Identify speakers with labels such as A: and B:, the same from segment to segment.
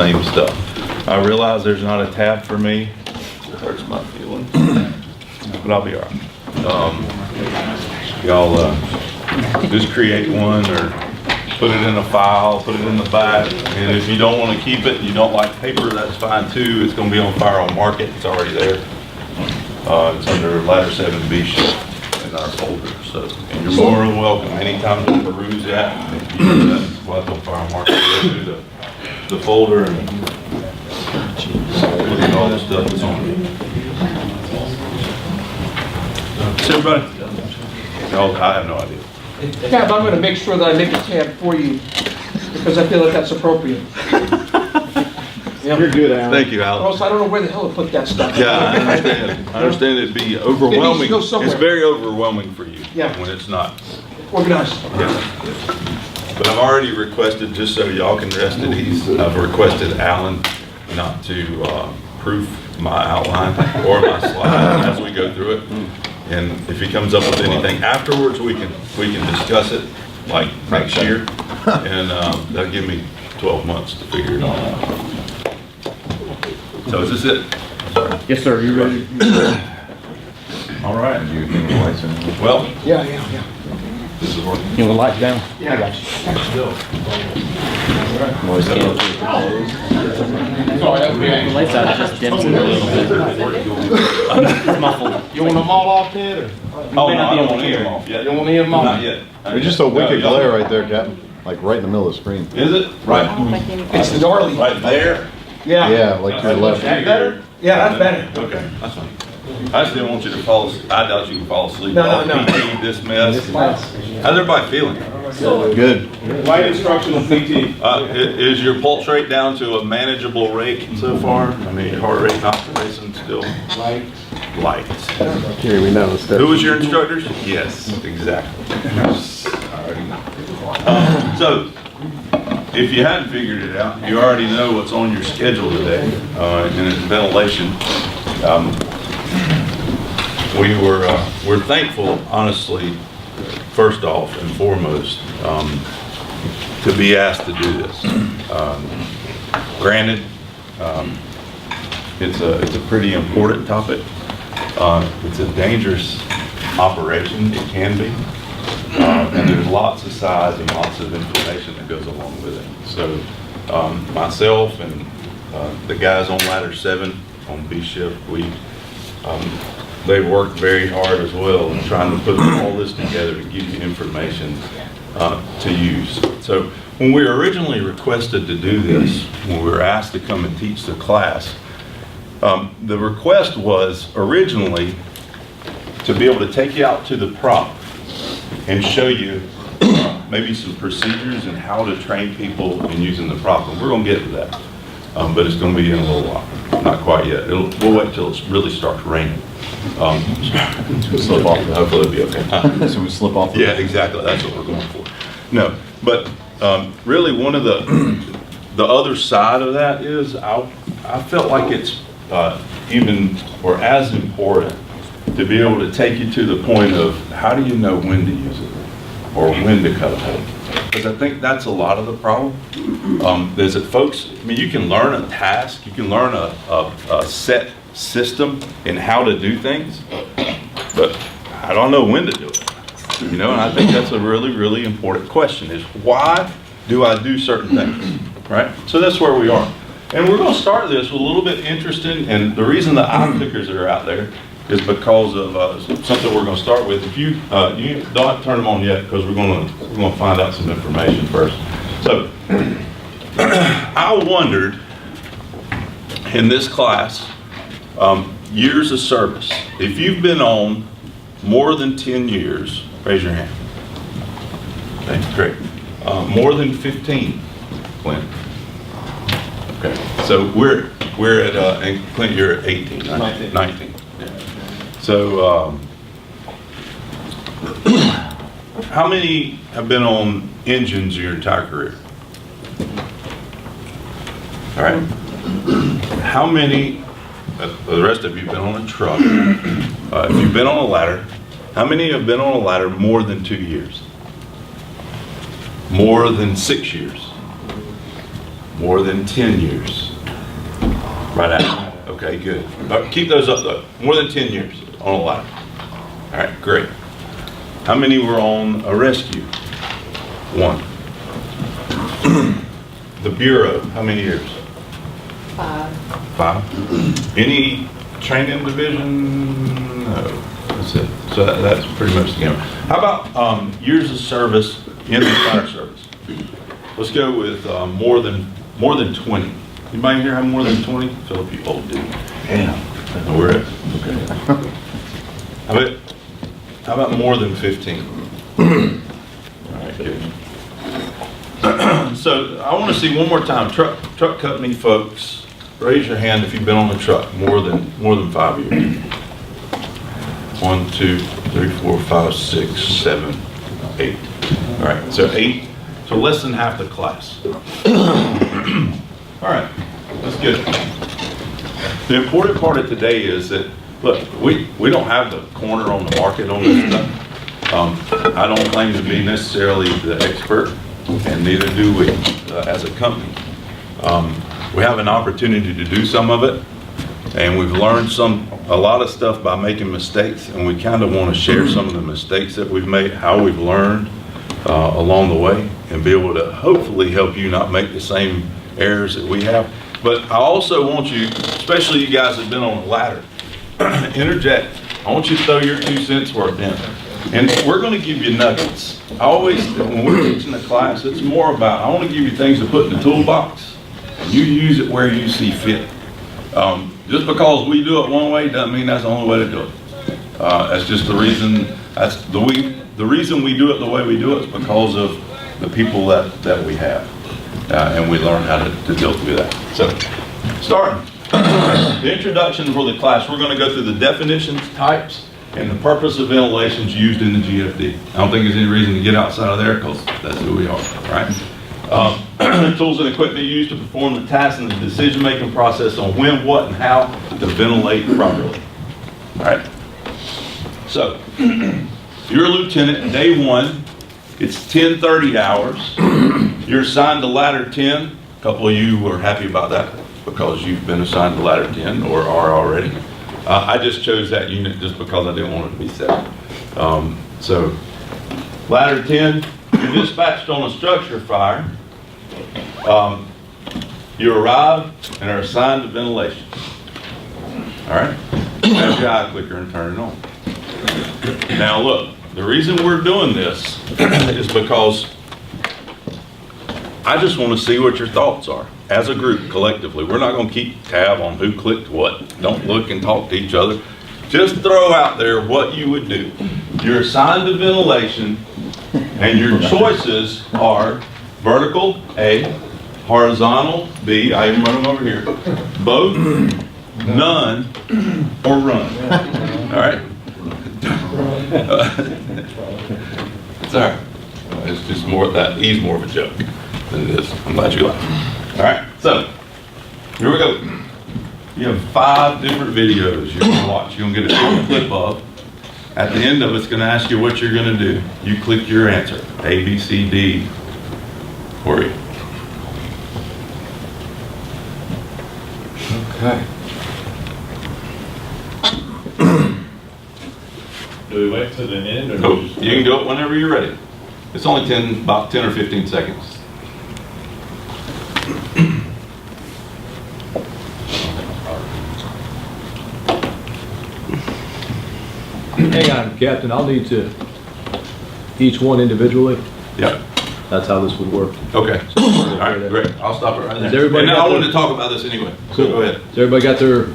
A: same stuff. I realize there's not a tab for me. It hurts my feelings, but I'll be all right. Y'all just create one or put it in a file, put it in the back, and if you don't want to keep it, you don't like paper, that's fine too. It's going to be on file on market. It's already there. It's under ladder 7B shift in our folder. So, and you're more than welcome anytime to peruse that. If you do that, well, that's on file on market. Go through the folder and look at all the stuff that's on it. So everybody, y'all, I have no idea.
B: Yeah, but I'm going to make sure that I make a tab for you because I feel like that's appropriate. Yeah.
C: You're good, Alan.
A: Thank you, Alan.
B: Also, I don't know where the hell to put that stuff.
A: Yeah, I understand. I understand it'd be overwhelming.
B: go somewhere.
A: It's very overwhelming for you
B: Yeah.
A: when it's not.
B: Organized.
A: Yeah. But I've already requested, just so y'all can rest at ease, I've requested Alan not to proof my outline or my slide as we go through it. And if he comes up with anything afterwards, we can discuss it like next year, and that'll give me 12 months to figure it all out. So is this it? Sorry.
C: Yes, sir. You ready?
A: All right. Well,
B: Yeah.
A: this is working.
C: You want the lights down?
B: Yeah.
C: I got you. The lights out just dims it a little bit. It's muffled.
D: You want them all off, Ted? Or?
A: Oh, no, I don't want to hear them off yet.
D: You don't want to hear them off?
A: Not yet.
E: There's just a wicked glare right there, Captain. Like right in the middle of the screen.
A: Is it? Right.
B: It's gnarly.
A: Right there?
B: Yeah.
E: Yeah, like to the left.
A: That better?
B: Yeah, that's better.
A: Okay, that's fine. I just didn't want you to fall asleep. I doubt you can fall asleep.
B: No.
A: PT, this mess. How's everybody feeling?
E: Good.
D: Light instructional PT.
A: Is your pulse rate down to a manageable rate so far? I mean, your heart rate not racing still?
D: Light.
A: Light.
E: Here we know.
A: Who was your instructors? Yes, exactly. So, if you hadn't figured it out, you already know what's on your schedule today, and it's ventilation. We're thankful, honestly, first off and foremost, to be asked to do this. Granted, it's a pretty important topic. It's a dangerous operation. It can be. And there's lots of size and lots of information that goes along with it. So myself and the guys on ladder 7 on B shift, they've worked very hard as well in trying to put all this together to give you information to use. So when we were originally requested to do this, when we were asked to come and teach the class, the request was originally to be able to take you out to the prop and show you maybe some procedures and how to train people in using the prop. And we're going to get to that, but it's going to be in a little while. Not quite yet. We'll wait till it really starts raining. Slip off. Hopefully it'll be okay.
E: So we slip off.
A: Yeah, exactly. That's what we're going for. No, but really one of the other side of that is I felt like it's even or as important to be able to take you to the point of how do you know when to use it or when to cut a hole? Because I think that's a lot of the problem. Is that folks, I mean, you can learn a task, you can learn a set system in how to do things, but I don't know when to do it. You know, and I think that's a really, really important question is why do I do certain things, right? So that's where we are. And we're going to start this with a little bit interesting, and the reason the eye pickers are out there is because of something we're going to start with. If you don't have to turn them on yet because we're going to find out some information first. So I wondered in this class, years of service. If you've been on more than 10 years, raise your hand. Okay, great. More than 15, Clint. Okay, so we're at, and Clint, you're at 18, right? 19. So, how many have been on engines your entire career? All right. How many, the rest of you have been on a truck? If you've been on a ladder, how many have been on a ladder more than 2 years? More than 6 years? More than 10 years. Right out. Okay, good. Keep those up though. More than 10 years on a ladder. All right, great. How many were on a rescue? 1. The Bureau, how many years?
F: 5.
A: 5. Any training division? No. That's it. So that's pretty much the game. How about years of service in the fire service? Let's go with more than 20. Anybody here have more than 20? Philip, you old dude.
C: Yeah.
A: We're it. Okay. How about more than 15? All right, good. So I want to see one more time. Truck company folks, raise your hand if you've been on the truck more than 5 years. 1, 2, 3, 4, 5, 6, 7, 8. All right, so 8. So less than half the class. All right, that's good. The important part of today is that, look, we don't have the corner on the market on this stuff. I don't claim to be necessarily the expert, and neither do we as a company. We have an opportunity to do some of it, and we've learned a lot of stuff by making mistakes, and we kind of want to share some of the mistakes that we've made, how we've learned along the way, and be able to hopefully help you not make the same errors that we have. But I also want you, especially you guys that have been on a ladder, interject. I want you to throw your 2 cents worth in. And we're going to give you nuggets. I always, when we're teaching the class, it's more about, I want to give you things to put in the toolbox, and you use it where you see fit. Just because we do it one way doesn't mean that's the only way to do it. That's just the reason, the reason we do it the way we do it is because of the people that we have. And we learn how to deal with that. So, starting. The introduction for the class, we're going to go through the definitions, types, and the purpose of ventilations used in the GFD. I don't think there's any reason to get outside of there because that's who we are, right? Tools and equipment used to perform the tasks and the decision-making process on when, what, and how to ventilate properly. All right? So, you're a lieutenant, day 1. It's 10:30 hours. You're assigned to ladder 10. A couple of you are happy about that because you've been assigned to ladder 10 or are already. I just chose that unit just because I didn't want it to be 7. So, ladder 10, you're dispatched on a structure fire. You arrive and are assigned to ventilation. All right? Grab your eye clicker and turn it on. Now look, the reason we're doing this is because I just want to see what your thoughts are as a group collectively. We're not going to keep tab on who clicked what. Don't look and talk to each other. Just throw out there what you would do. You're assigned to ventilation, and your choices are vertical, A, horizontal, B, I even run them over here, both, none, or run. All right? It's all right. It's just more that he's more of a joke than it is. I'm glad you laughed. All right, so here we go. You have 5 different videos you're going to watch. You're going to get a clip of. At the end of it, it's going to ask you what you're going to do. You click your answer, A, B, C, D, for you.
D: Okay. Do we wait till the end or?
A: So you can do it whenever you're ready. It's only about 10 or 15 seconds.
G: Hang on, Captain, I'll need to, each one individually,
A: Yep.
G: that's how this would work.
A: Okay. All right, great. I'll stop it right there.
G: Has everybody
A: And
G: got
A: I
G: their-
A: wanted to talk about this anyway. So go ahead.
G: Has everybody got their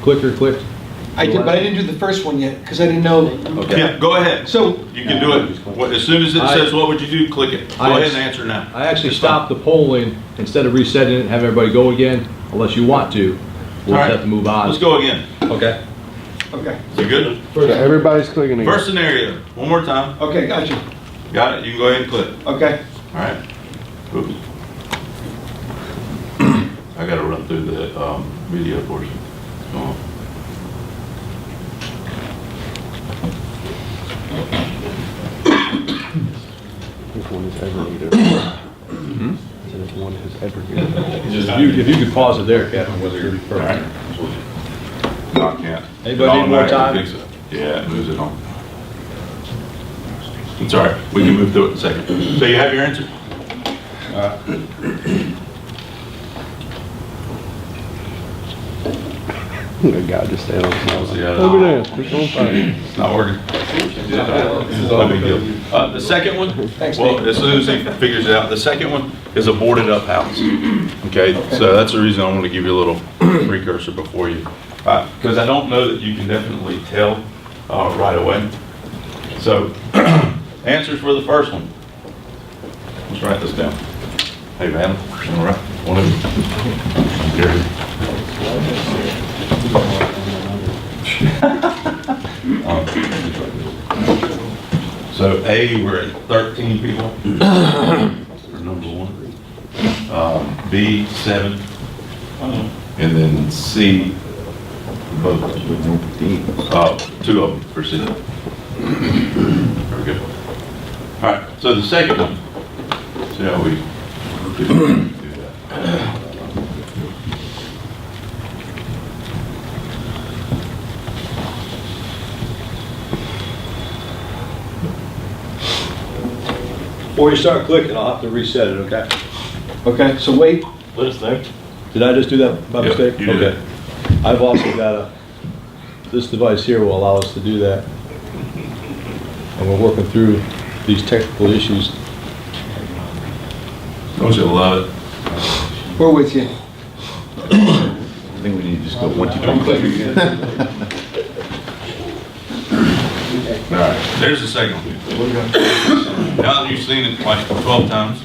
G: clicker clicked?
B: I did, but I didn't do the first one yet, because I didn't know.
G: Okay.
A: Yeah, go ahead.
B: So,
A: You can do it. As soon as it says, what would you do, click it. Go ahead and answer now.
G: I actually stopped the polling, instead of resetting it and having everybody go again, unless you want to. We'll
A: All
G: just
A: right.
G: have to move on.
A: Let's go again.
G: Okay.
B: okay,
A: You good?
E: Everybody's clicking again.
A: First scenario, one more time.
B: okay, got you.
A: Got it? You can go ahead and click.
B: Okay.
A: All right. Oops. I gotta run through the video portion. Go on.
E: Which one is ever needed? So this one is
G: If you could pause it there, Captain, whether you're
A: All right.
G: perfect.
A: No, I can't.
G: Anybody need more time?
A: It automatically picks it. Yeah, it moves it on. It's all right, we can move through it in a second. So you have your answer?
H: Good God, just stay on.
A: Yeah.
H: Over there, just on fire.
A: It's not working. No big deal. The second one, well, as soon as he figures it out, the second one is a boarded up house. Okay, so that's the reason I wanted to give you a little precursor before you, because I don't know that you can definitely tell right away. So, answers for the first one. Let's write this down. Hey, man, all right, one of you. So A, we're at 13 people for number one. B, 7. And then C, both. 2 of them for C. Very good. All right, so the second one, see how we do that.
G: Before you start clicking, I'll have to reset it, okay?
B: Okay, so wait.
G: Let us know. Did I just do that by
A: Yeah,
G: mistake?
A: you did.
G: Okay. I've also got this device here will allow us to do that. And we're working through these technical issues.
A: Don't you love it?
B: We're with you.
E: I think we need to just go 1, 2, 3, click.
A: All right, there's the second one. Now that you've seen it like 12 times,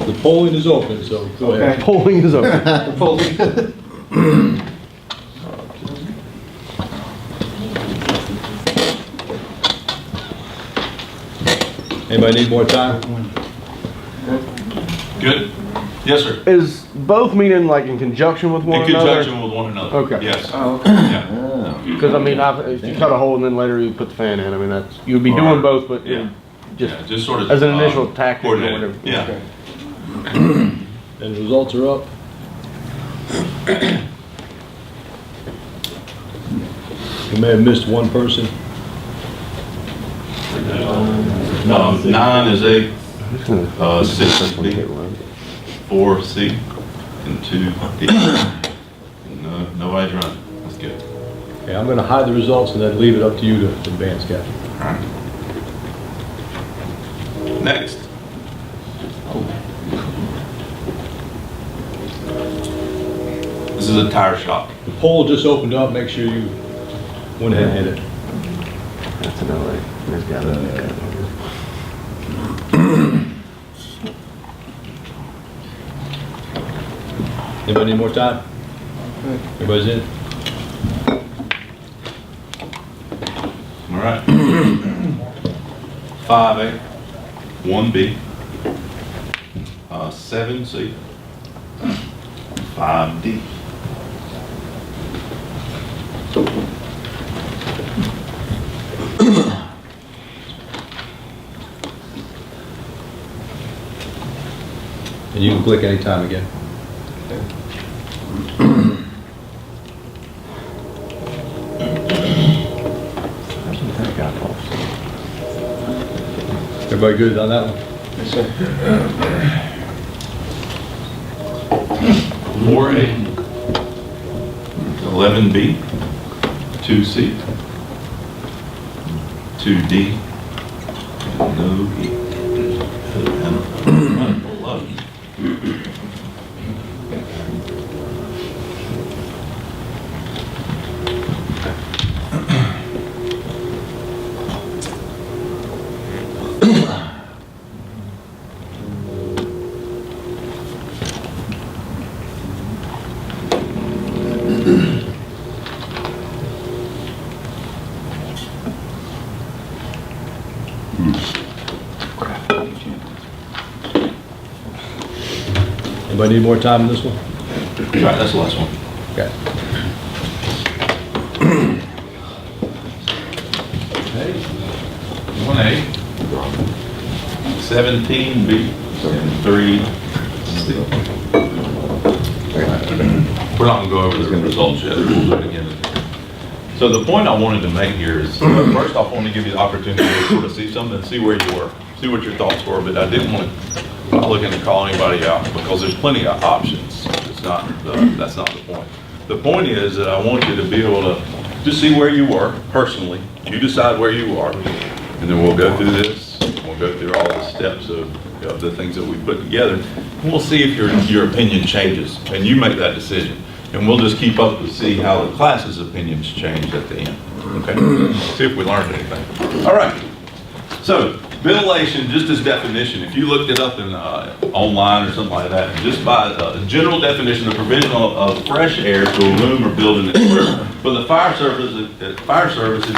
G: The polling is open, so go ahead.
H: Polling is over.
B: Fully.
G: Anybody need more time?
A: good? Yes, sir.
H: Is both meaning like in conjunction with one
A: In
H: another?
A: conjunction with one another.
H: Okay.
A: Yes.
B: Oh, okay.
A: Yeah.
H: Because I mean, if you cut a hole and then later you put the fan in, I mean, that's, you'd be doing both, but
A: Yeah.
H: just
A: Yeah, just sort of.
H: as an initial tactic or
A: coordinate.
H: whatever.
A: Yeah.
B: Okay.
G: And the results are up. We may have missed one person.
A: 9 is A, 6 is B,
H: Okay,
A: 4 C, and 2 D. No, nobody's running. That's good.
G: Okay, I'm gonna hide the results and then leave it up to you to advance, Captain.
A: All right. Next. This is a tire shop.
G: The poll just opened up, make sure you went ahead and hit it.
H: That's another, there's got to
G: Anybody need more time? Everybody's in?
A: All right. 5A, 1B, 7C, 5D.
G: And you can click anytime again.
H: that got off.
G: Everybody good on that one?
B: Yes, sir.
A: 4A, 11B, 2C, 2D, no E. And 11.
G: Anybody need more time on this one?
A: All right, that's the last one.
G: Okay.
A: One A, 17B, and 3 Steve. We're not gonna go over the results yet, we'll do it again. So the point I wanted to make here is, first off, I want to give you the opportunity to sort of see something, see where you were, see what your thoughts were, but I didn't want to, I'm not looking to call anybody out, because there's plenty of options. It's not, that's not the point. The point is that I want you to be able to just see where you were, personally. You decide where you are, and then we'll go through this, we'll go through all the steps of the things that we put together, and we'll see if your opinion changes, and you make that decision. And we'll just keep up to see how the class's opinions change at the end, okay? See if we learned anything. All right, so ventilation, just as definition, if you looked it up in online or something like that, just by a general definition, the provision of fresh air to a room or building. For the fire service, it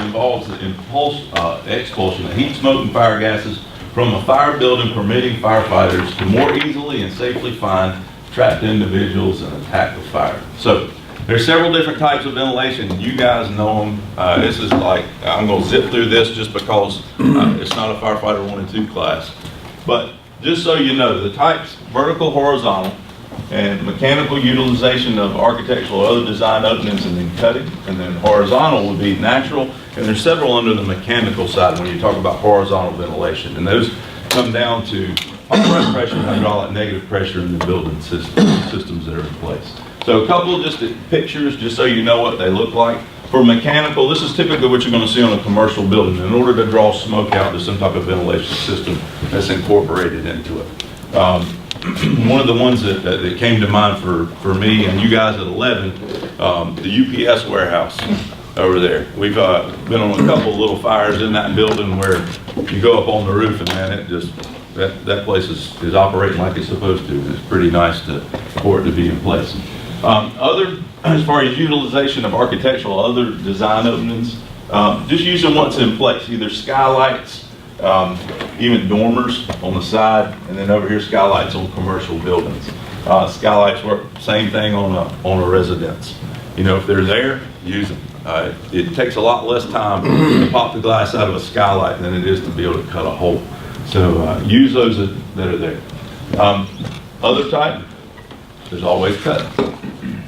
A: involves the expulsion of heat, smoke, and fire gases from a fire building, permitting firefighters to more easily and safely find trapped individuals and attack the fire. So there's several different types of ventilation. You guys know them. This is like, I'm going to zip through this just because it's not a firefighter 1 and 2 class. But just so you know, the types, vertical, horizontal, and mechanical utilization of architectural or other design openings and then cutting. And then horizontal would be natural. And there's several under the mechanical side when you talk about horizontal ventilation. And those come down to upward pressure, hydraulic, negative pressure in the building systems that are in place. So a couple of just pictures, just so you know what they look like. For mechanical, this is typically what you're going to see on a commercial building. In order to draw smoke out, there's some type of ventilation system that's incorporated into it. One of the ones that came to mind for me and you guys at 11, the UPS warehouse over there. We've been on a couple of little fires in that building where you go up on the roof and man, it just, that place is operating like it's supposed to. It's pretty nice for it to be in place. As far as utilization of architectural, other design openings, just using what's in place, either skylights, even dormers on the side, and then over here skylights on commercial buildings. Skylights work same thing on a residence. You know, if they're there, use them. It takes a lot less time to pop the glass out of a skylight than it is to be able to cut a hole. So use those that are there. Other type, there's always cut.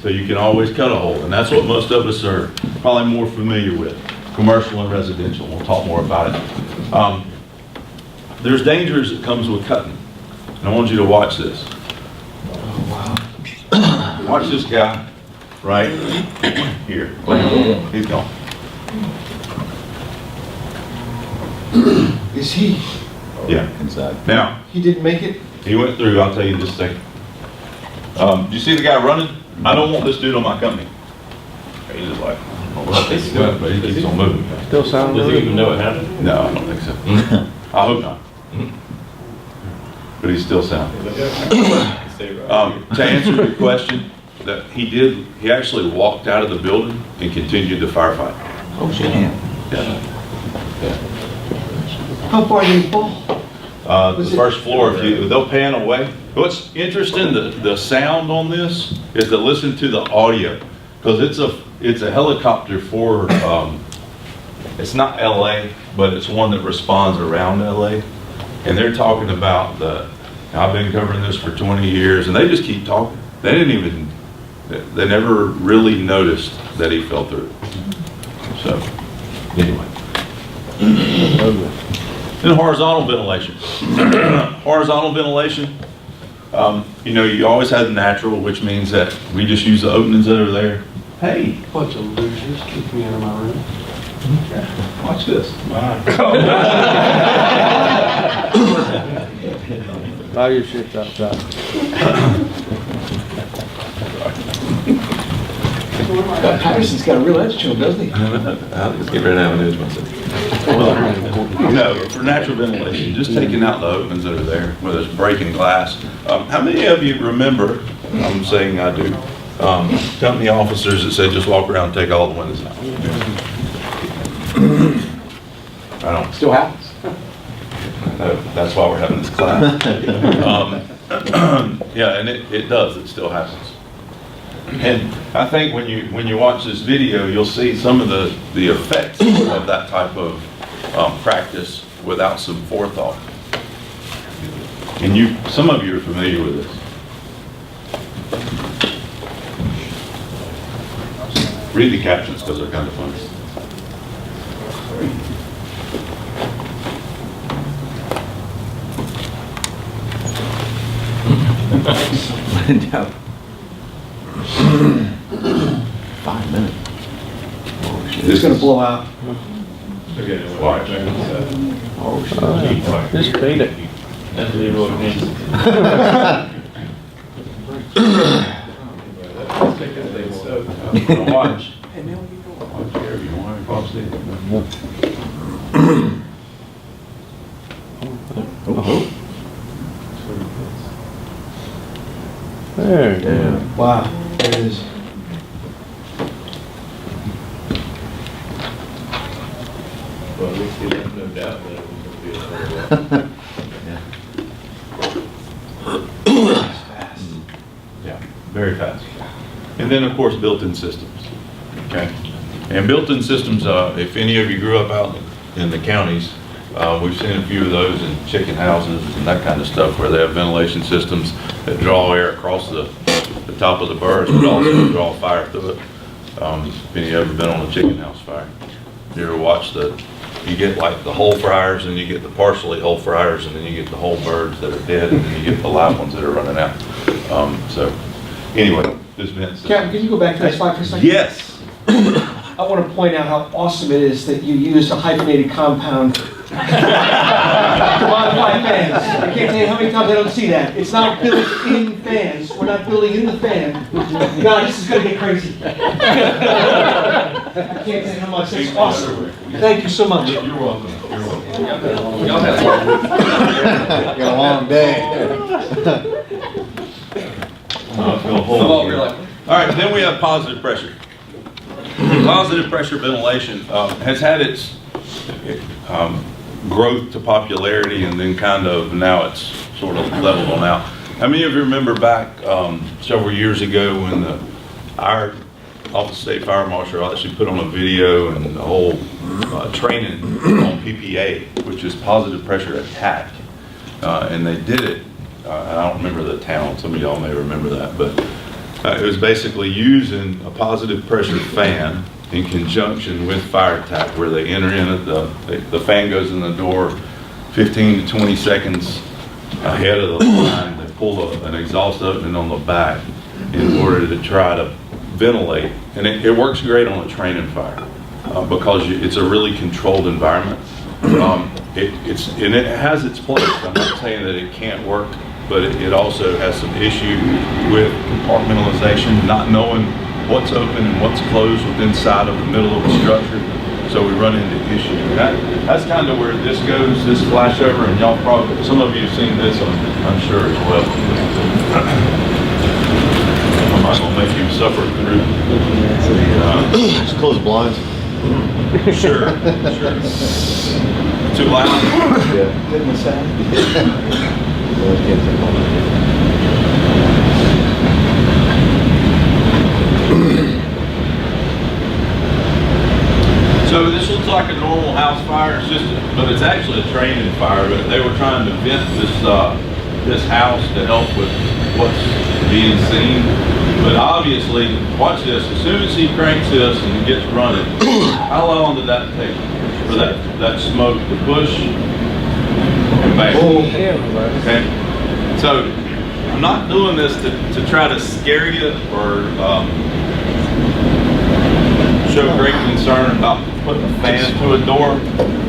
A: So you can always cut a hole, and that's what most of us are probably more familiar with, commercial and residential. We'll talk more about it. There's dangers that comes with cutting, and I want you to watch this. Watch this guy right here. He's gone.
B: Is he?
A: Yeah.
E: Inside.
A: Now,
B: He didn't make it?
A: he went through, I'll tell you in just a second. Do you see the guy running? I don't want this dude on my company. He's just like, oh, well, he's good, but he keeps on moving.
H: Still sound
D: Does he
H: really?
D: even know what happened?
A: No, I don't think so. I hope not. But he's still sound. To answer your question, that he actually walked out of the building and continued the firefight.
B: Oh, shit.
A: Yeah.
B: How far did he fall?
A: The first floor, they'll pan away. What's interesting, the sound on this is to listen to the audio, because it's a helicopter for, it's not LA, but it's one that responds around LA. And they're talking about I've been covering this for 20 years, and they just keep talking. They never really noticed that he fell through. So, anyway. And horizontal ventilation. Horizontal ventilation, you know, you always have the natural, which means that we just use the openings that are there. Hey,
I: Bunch of losers, kick me out of my room.
A: watch this.
H: Buy your shit outside.
B: Patterson's got a real attitude, doesn't he?
A: Let's get rid of avenues myself. No, for natural ventilation, just taking out the openings that are there, whether it's breaking glass. How many of you remember, I'm saying I do, company officers that said just walk around and take all the windows out? I don't.
B: Still happens.
A: That's why we're having this class. Yeah, and it does. It still happens. And I think when you watch this video, you'll see some of the effects of that type of practice without some forethought. And some of you are familiar with this. read the captions because they're kind of funny.
C: No. 5 minutes.
B: It's gonna blow out.
H: Just fade it.
D: That's the road needs.
A: Watch. Watch here, you want to cross it.
H: There you go.
C: Yeah.
B: Wow, there it is.
D: Well, we see that, no doubt that it was gonna be a
A: Yeah, very fast. And then, of course, built-in systems, okay? And built-in systems, if any of you grew up out in the counties, we've seen a few of those in chicken houses and that kind of stuff where they have ventilation systems that draw air across the top of the burrs, but also draw fire through it. If any of you ever been on a chicken house fire, you ever watch you get like the whole fryers and you get the partially whole fryers and then you get the whole birds that are dead and then you get the live ones that are running out. So anyway, this vent
B: Captain, can you go back to that slide for a second?
A: Yes.
B: I want to point out how awesome it is that you used a hyphenated compound to modify fans. I can't tell you how many times I don't see that. It's not built-in fans. We're not building in the fan. God, this is going to get crazy. I can't tell you how much. It's awesome. Thank you so much.
A: You're welcome. You're welcome.
E: Got a long day.
A: All right, then we have positive pressure. Positive pressure ventilation has had its growth to popularity and then kind of now it's sort of leveled on out. How many of you remember back several years ago when our Office of State Fire Marshal actually put on a video and the whole training on PPA, which is positive pressure attack, and they did it. I don't remember the town. Some of y'all may remember that, but it was basically using a positive pressure fan in conjunction with fire attack, where they enter in at the fan goes in the door 15 to 20 seconds ahead of the line. They pull an exhaust opening on the back in order to try to ventilate, and it works great on a training fire because it's a really controlled environment. It has its place. I'm not saying that it can't work, but it also has some issue with compartmentalization, not knowing what's open and what's closed within inside of the middle of the structure. So we run into issues. That's kind of where this goes, this flashover, and y'all probably, some of you have seen this, I'm sure as well. I'm not gonna make you suffer through.
E: Just close the blinds.
A: Sure. Too loud?
E: Yeah. Well, I can't take all that.
A: So this looks like a normal house fire, but it's actually a training fire. But they were trying to vent this house to help with what's being seen. But obviously, watch this. As soon as he cranks this and it gets running, how long did that take for that smoke to push and bang? Okay. So I'm not doing this to try to scare you or show great concern about putting a fan to a door,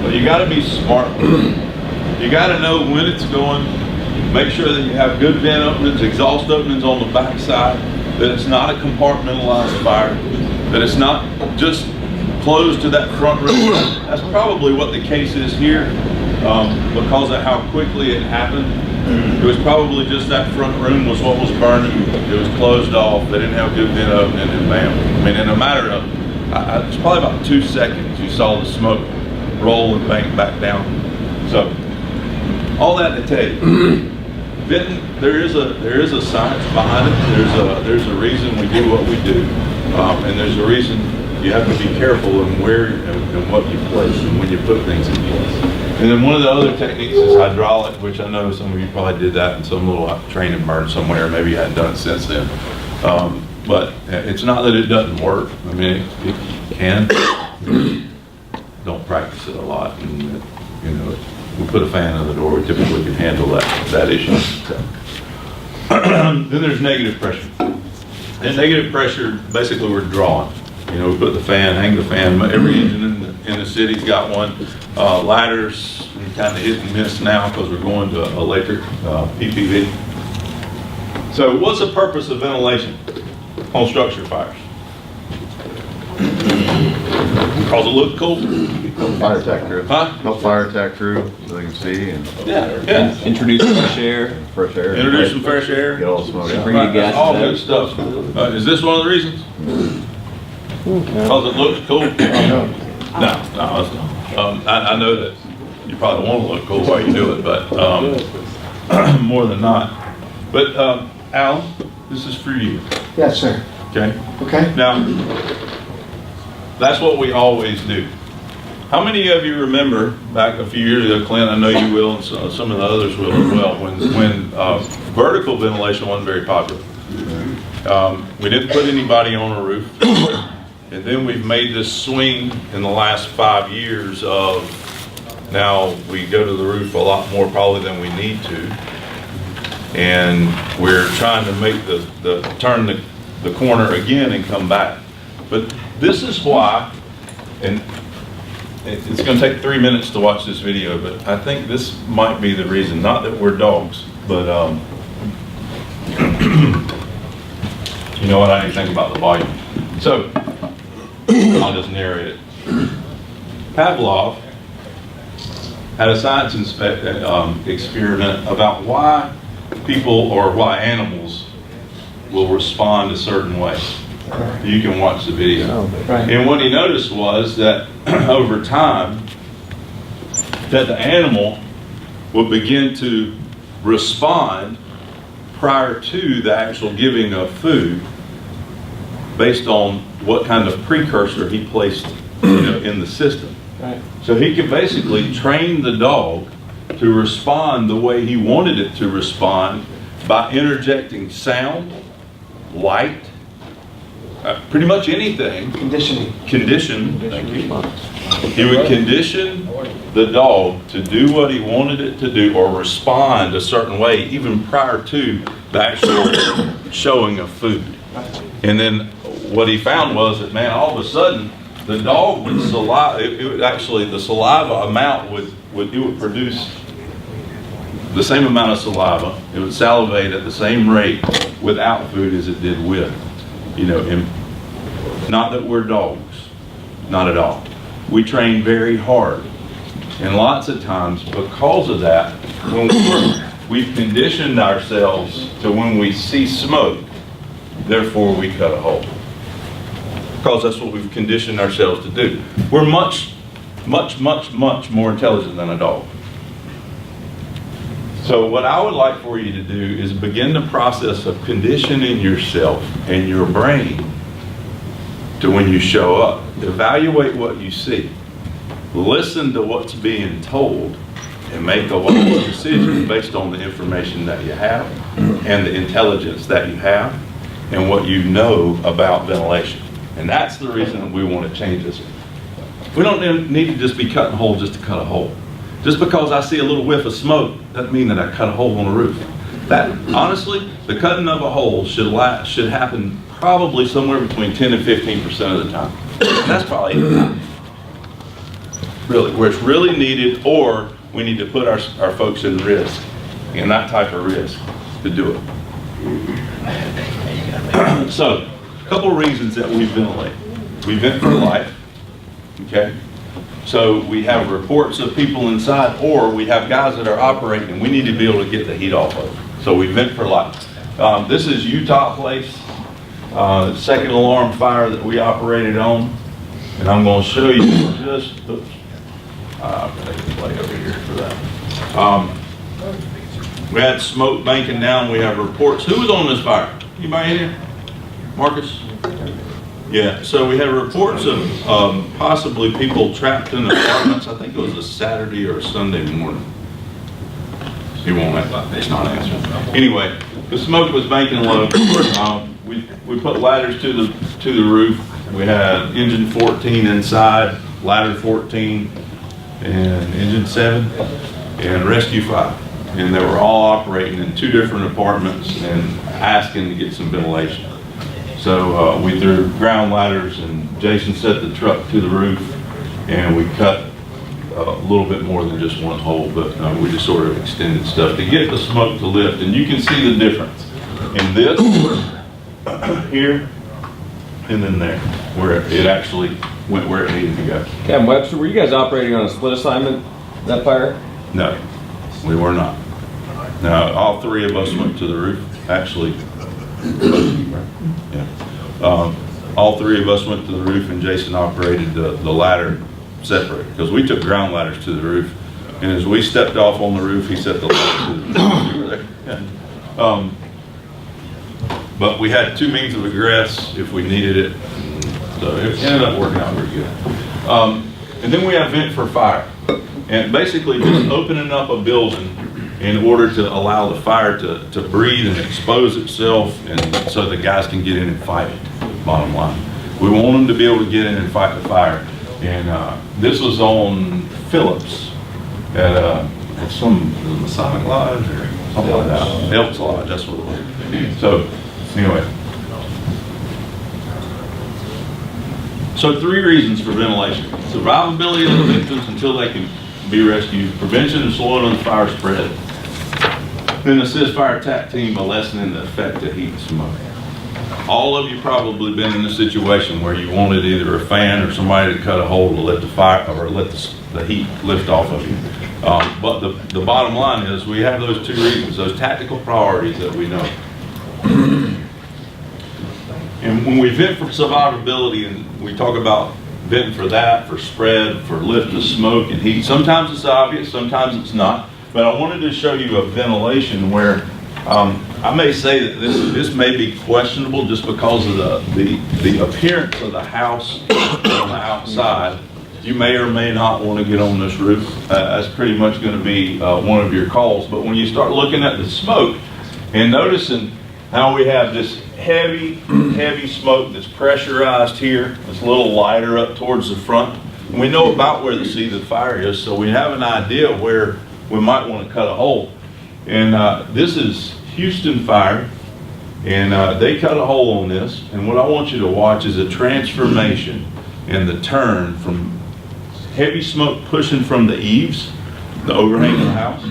A: but you got to be smart. You got to know when it's going. Make sure that you have good vent openings, exhaust openings on the back side, that it's not a compartmentalized fire, that it's not just closed to that front room. That's probably what the case is here because of how quickly it happened. It was probably just that front room was what was burning. It was closed off. They didn't have good vent opening, and bam. I mean, in a matter of, it's probably about 2 seconds, you saw the smoke roll and bank back down. So, all that to tell you, venting, there is a science behind it. There's a reason we do what we do, and there's a reason you have to be careful in where and what you place and when you put things in place. And then one of the other techniques is hydraulic, which I know some of you probably did that in some little training burn somewhere. Maybe you hadn't done it since then. But it's not that it doesn't work. I mean, it can. Don't practice it a lot, and you know, we put a fan in the door, we typically can handle that issue. So. Then there's negative pressure. And negative pressure, basically we're drawing. You know, we put the fan, hang the fan. Every engine in the city's got one. Ladders, kind of hit and miss now because we're going to electric PPV. So what's the purpose of ventilation on structure fires? Cause it look cool?
E: Fire attack crew.
A: Huh?
E: Help fire attack crew so they can see and
A: Yeah.
C: Introduce fresh air.
E: fresh air.
A: Introduce some fresh air.
E: Get all the smoke out.
C: Bring your gases
A: All
C: out.
A: good stuff. Is this one of the reasons? Because it looks cool? No, it's not. I know that you probably want to look cool while you do it, but more than not. But Alan, this is for you,
B: Yes, sir.
A: okay?
B: Okay.
A: Now, that's what we always do. How many of you remember back a few years ago, Clint, I know you will, and some of the others will as well, when vertical ventilation wasn't very popular. We didn't put anybody on a roof. And then we've made this swing in the last 5 years of now we go to the roof a lot more probably than we need to. And we're trying to make turn the corner again and come back. But this is why, and it's going to take 3 minutes to watch this video, but I think this might be the reason. Not that we're dogs, but you know what, I didn't think about the volume. So, I'll just narrate it. Pavlov had a science experiment about why people or why animals will respond a certain way. You can watch the video. And what he noticed was that over time, that the animal would begin to respond prior to the actual giving of food based on what kind of precursor he placed in the system.
B: Right.
A: So he could basically train the dog to respond the way he wanted it to respond by interjecting sound, light, pretty much anything.
B: Conditioning.
A: Thank you. He would condition the dog to do what he wanted it to do or respond a certain way even prior to the actual showing of food. And then what he found was that, man, all of a sudden the dog would the saliva amount would produce the same amount of saliva. It would salivate at the same rate without food as it did with. And not that we're dogs, not at all. We train very hard. And lots of times, because of that, we've conditioned ourselves to when we see smoke, therefore we cut a hole. Because that's what we've conditioned ourselves to do. We're much, much, much, much more intelligent than a dog. So what I would like for you to do is begin the process of conditioning yourself and your brain to when you show up. Evaluate what you see. Listen to what's being told and make a wise decision based on the information that you have and the intelligence that you have and what you know about ventilation. And that's the reason we want to change this. We don't need to just be cutting holes just to cut a hole. Just because I see a little whiff of smoke doesn't mean that I cut a hole on the roof. That, honestly, the cutting of a hole should happen probably somewhere between 10 and 15% of the time. And that's probably it. Really, where it's really needed, or we need to put our folks in risk, in that type of risk to do it. So, a couple reasons that we ventilate. We vent for life, okay? So we have reports of people inside, or we have guys that are operating, and we need to be able to get the heat off of them. So we vent for life. This is Utah Place, second alarm fire that we operated on. And I'm going to show you just, oops, I'm going to take the play over here for that. We had smoke banking down. We have reports. Who was on this fire? Anybody in here? Marcus? Yeah, so we had reports of possibly people trapped in apartments. I think it was a Saturday or a Sunday morning. He won't act like he's not answering. Anyway, the smoke was banking low. we put ladders to the roof. We had engine 14 inside, ladder 14, and engine 7, and rescue 5. And they were all operating in 2 different apartments and asking to get some ventilation. So we threw ground ladders, and Jason set the truck to the roof, and we cut a little bit more than just one hole, but we just sort of extended stuff to get the smoke to lift. And you can see the difference in this here and then there, where it actually went where it needed to go.
J: Captain Webster, were you guys operating on a split assignment that fire?
A: No, we were not. No, all 3 of us went to the roof, actually. Yeah. All 3 of us went to the roof, and Jason operated the ladder separate, because we took ground ladders to the roof, and as we stepped off on the roof, he set the ladder to the roof. You were there. Yeah. But we had 2 means of egress if we needed it, so it ended up working out pretty good. And then we have vent for fire, and basically just opening up a building in order to allow the fire to breathe and expose itself, and so the guys can get in and fight it, bottom line. We want them to be able to get in and fight the fire. And this was on Phillips at some Masonic Lodge or something like that. Elks Lodge, that's what it was. So anyway. So 3 reasons for ventilation. Survivability of the victims until they can be rescued. Prevention of soil and fire spread. Then assist fire attack team by lessening the effect of heat and smoke. All of you probably been in a situation where you wanted either a fan or somebody to cut a hole to let the fire or let the heat lift off of you. But the bottom line is we have those 2 reasons, those tactical priorities that we know. And when we vent for survivability, and we talk about venting for that, for spread, for lift of smoke and heat, sometimes it's obvious, sometimes it's not. But I wanted to show you a ventilation where I may say that this may be questionable just because of the appearance of the house on the outside. You may or may not want to get on this roof. That's pretty much going to be one of your calls. But when you start looking at the smoke and noticing how we have this heavy smoke that's pressurized here, it's a little lighter up towards the front. And we know about where the seat of the fire is, so we have an idea where we might want to cut a hole. And this is Houston Fire, and they cut a hole on this. And what I want you to watch is a transformation and the turn from heavy smoke pushing from the eaves, the overhang of the house,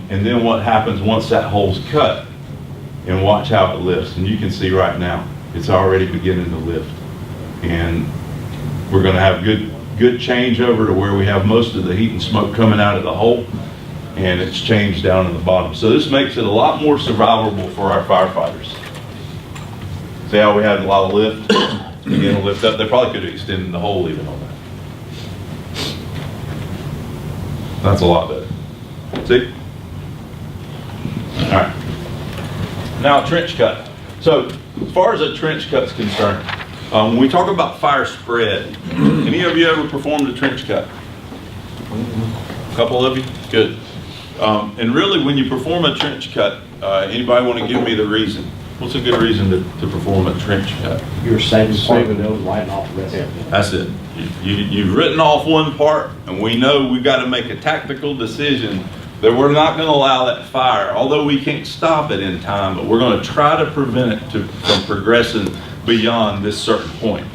A: and then what happens once that hole's cut. And watch how it lifts. And you can see right now, it's already beginning to lift. And we're going to have good changeover to where we have most of the heat and smoke coming out of the hole, and it's changed down in the bottom. So this makes it a lot more survivable for our firefighters. See how we had a lot of lift? Begin to lift up. They probably could have extended the hole even on that. That's a lot better. See? All right. Now, trench cut. So, as far as a trench cut's concerned, when we talk about fire spread, any of you ever performed a trench cut? A couple of you? Good. And really, when you perform a trench cut, anybody want to give me the reason? What's a good reason to perform a trench cut?
I: You're saving part of the building, lighting off the rest.
A: That's it. You've written off one part, and we know we've got to make a tactical decision that we're not going to allow that fire, although we can't stop it in time, but we're going to try to prevent it from progressing beyond this certain point.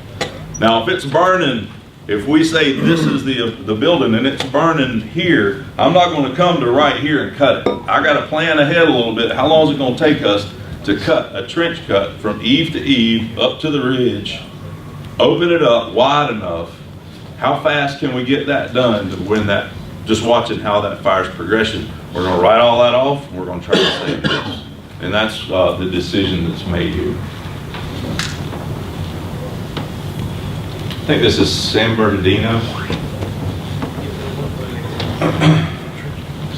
A: Now, if it's burning, if we say this is the building and it's burning here, I'm not going to come to right here and cut it. I got to plan ahead a little bit. How long is it going to take us to cut a trench cut from eave to eave up to the ridge, open it up wide enough? How fast can we get that done to when that, just watching how that fire's progression, we're going to write all that off, and we're going to try to save this. And that's the decision that's made here. I think this is San Bernardino.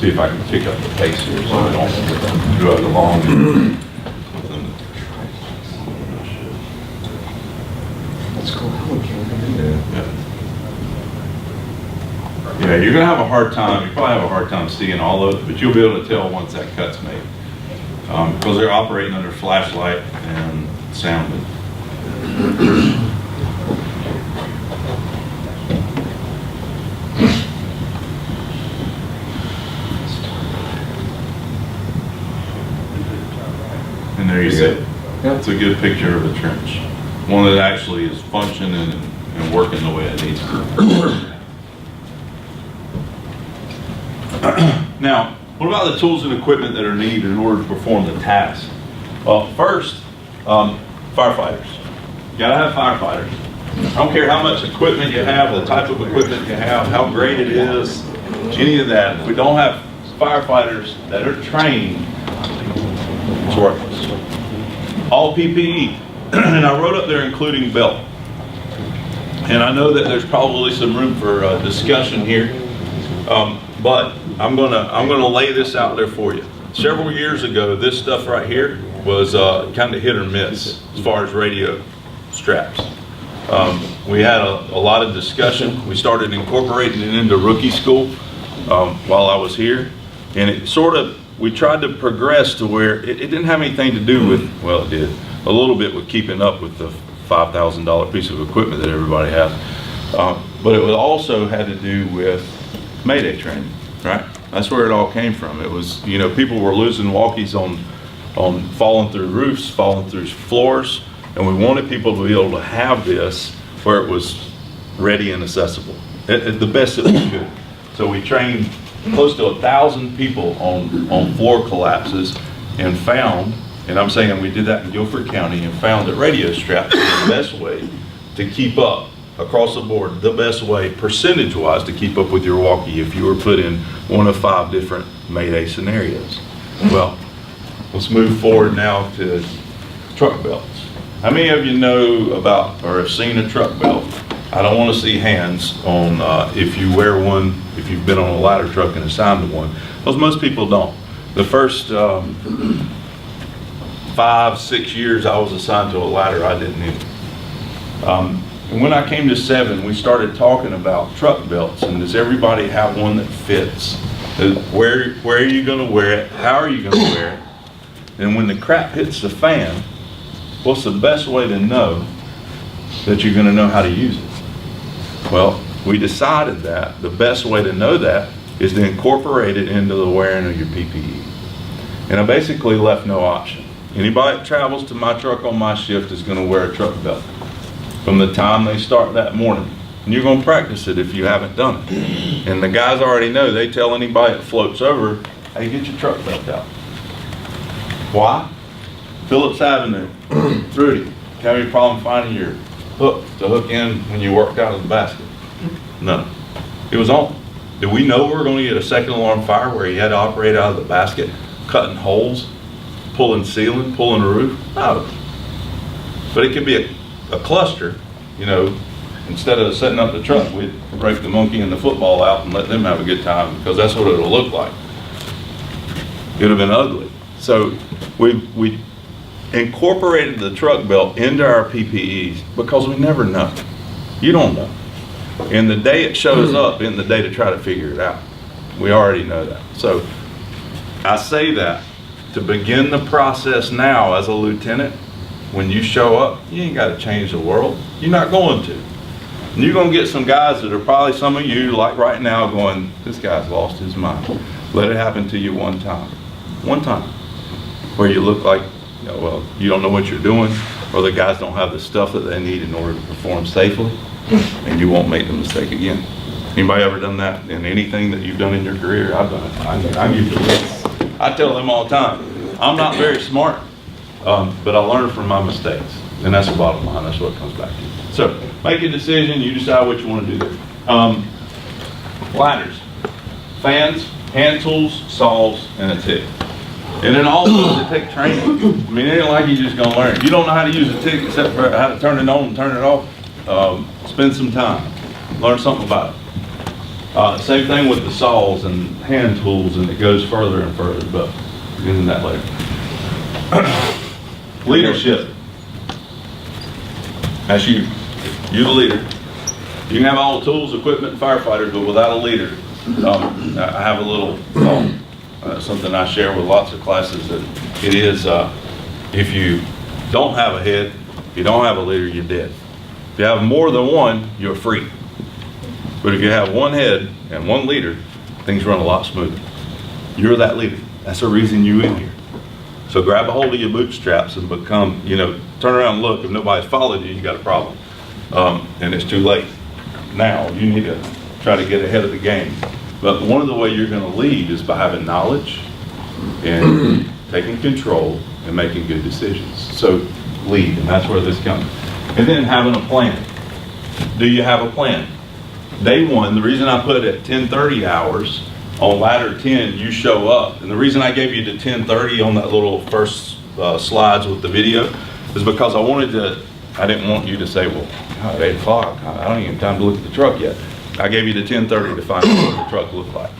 A: See if I can pick up the pace here so I don't drug along. Yeah, you're going to have a hard time. You probably have a hard time seeing all of it, but you'll be able to tell once that cut's made. Because they're operating under flashlight and sounded. And there you go. That's a good picture of a trench. One that actually is functioning and working the way it needs to. Now, what about the tools and equipment that are needed in order to perform the task? Well, first, firefighters. You gotta have firefighters. I don't care how much equipment you have, the type of equipment you have, how great it is, any of that. If we don't have firefighters that are trained, it's worthless. All PPE, and I wrote up there including belt. And I know that there's probably some room for discussion here, but I'm gonna lay this out there for you. Several years ago, this stuff right here was kind of hit or miss as far as radio straps. We had a lot of discussion. We started incorporating it into rookie school while I was here, and it sort of, we tried to progress to where it didn't have anything to do with, well, it did, a little bit with keeping up with the $5,000 piece of equipment that everybody has. But it also had to do with Mayday training, right? That's where it all came from. It was, you know, people were losing walkies on falling through roofs, falling through floors, and we wanted people to be able to have this where it was ready and accessible, at the best that we could. So we trained close to 1,000 people on floor collapses and found, and I'm saying we did that in Guilford County, and found that radio straps were the best way to keep up across the board, the best way percentage-wise to keep up with your walkie if you were put in one of 5 different Mayday scenarios. Well, let's move forward now to truck belts. How many of you know about or have seen a truck belt? I don't want to see hands on if you wear one, if you've been on a ladder truck and assigned to one, because most people don't. The first 5-6 years I was assigned to a ladder, I didn't either. And when I came to 7, we started talking about truck belts, and does everybody have one that fits? Where are you going to wear it? How are you going to wear it? And when the crap hits the fan, what's the best way to know that you're going to know how to use it? Well, we decided that the best way to know that is to incorporate it into the wearing of your PPE. And I basically left no option. Anybody that travels to my truck on my shift is going to wear a truck belt from the time they start that morning. And you're going to practice it if you haven't done it. And the guys already know, they tell anybody that floats over, hey, get your truck belt out. Why? Phillips Avenue, Rudy, have any problem finding your hook to hook in when you worked out of the basket? No. It was on. Did we know we were going to get a second alarm fire where he had to operate out of the basket, cutting holes, pulling ceiling, pulling a roof? No. But it could be a cluster, you know. Instead of setting up the truck, we'd break the monkey and the football out and let them have a good time, because that's what it'll look like. It would have been ugly. So we incorporated the truck belt into our PPEs because we never know. You don't know. And the day it shows up isn't the day to try to figure it out. We already know that. So I say that to begin the process now as a lieutenant. When you show up, you ain't got to change the world. You're not going to. And you're going to get some guys that are probably some of you, like right now, going, this guy's lost his mind. Let it happen to you one time. One time. Where you look like, you know, well, you don't know what you're doing, or the guys don't have the stuff that they need in order to perform safely, and you won't make the mistake again. Anybody ever done that in anything that you've done in your career? I've done it. I give you this. I tell them all the time, I'm not very smart, but I learn from my mistakes, and that's the bottom line. That's what it comes back to. So make a decision. You decide what you want to do there. Ladders, fans, hand tools, saws, and a tick. And then all those that take training. I mean, it ain't like you're just gonna learn. If you don't know how to use a tick except for how to turn it on and turn it off, spend some time. Learn something about it. Same thing with the saws and hand tools, and it goes further and further, but we'll get into that later. Leadership. That's you. You're the leader. You can have all the tools, equipment, and firefighters, but without a leader. I have a little something I share with lots of classes, that it is, if you don't have a head, if you don't have a leader, you're dead. If you have more than one, you're free. But if you have one head and one leader, things run a lot smoother. You're that leader. That's the reason you're in here. So grab a hold of your bootstraps and become, turn around and look. If nobody's followed you, you got a problem. And it's too late. Now, you need to try to get ahead of the game. But one of the ways you're going to lead is by having knowledge and taking control and making good decisions. So lead, and that's where this comes. And then having a plan. Do you have a plan? Day one, the reason I put at 10:30 hours, on ladder 10, you show up. And the reason I gave you the 10:30 on that little first slides with the video is because I didn't want you to say, well, God, 8 o'clock, I don't even have time to look at the truck yet. I gave you the 10:30 to find out what the truck looked like.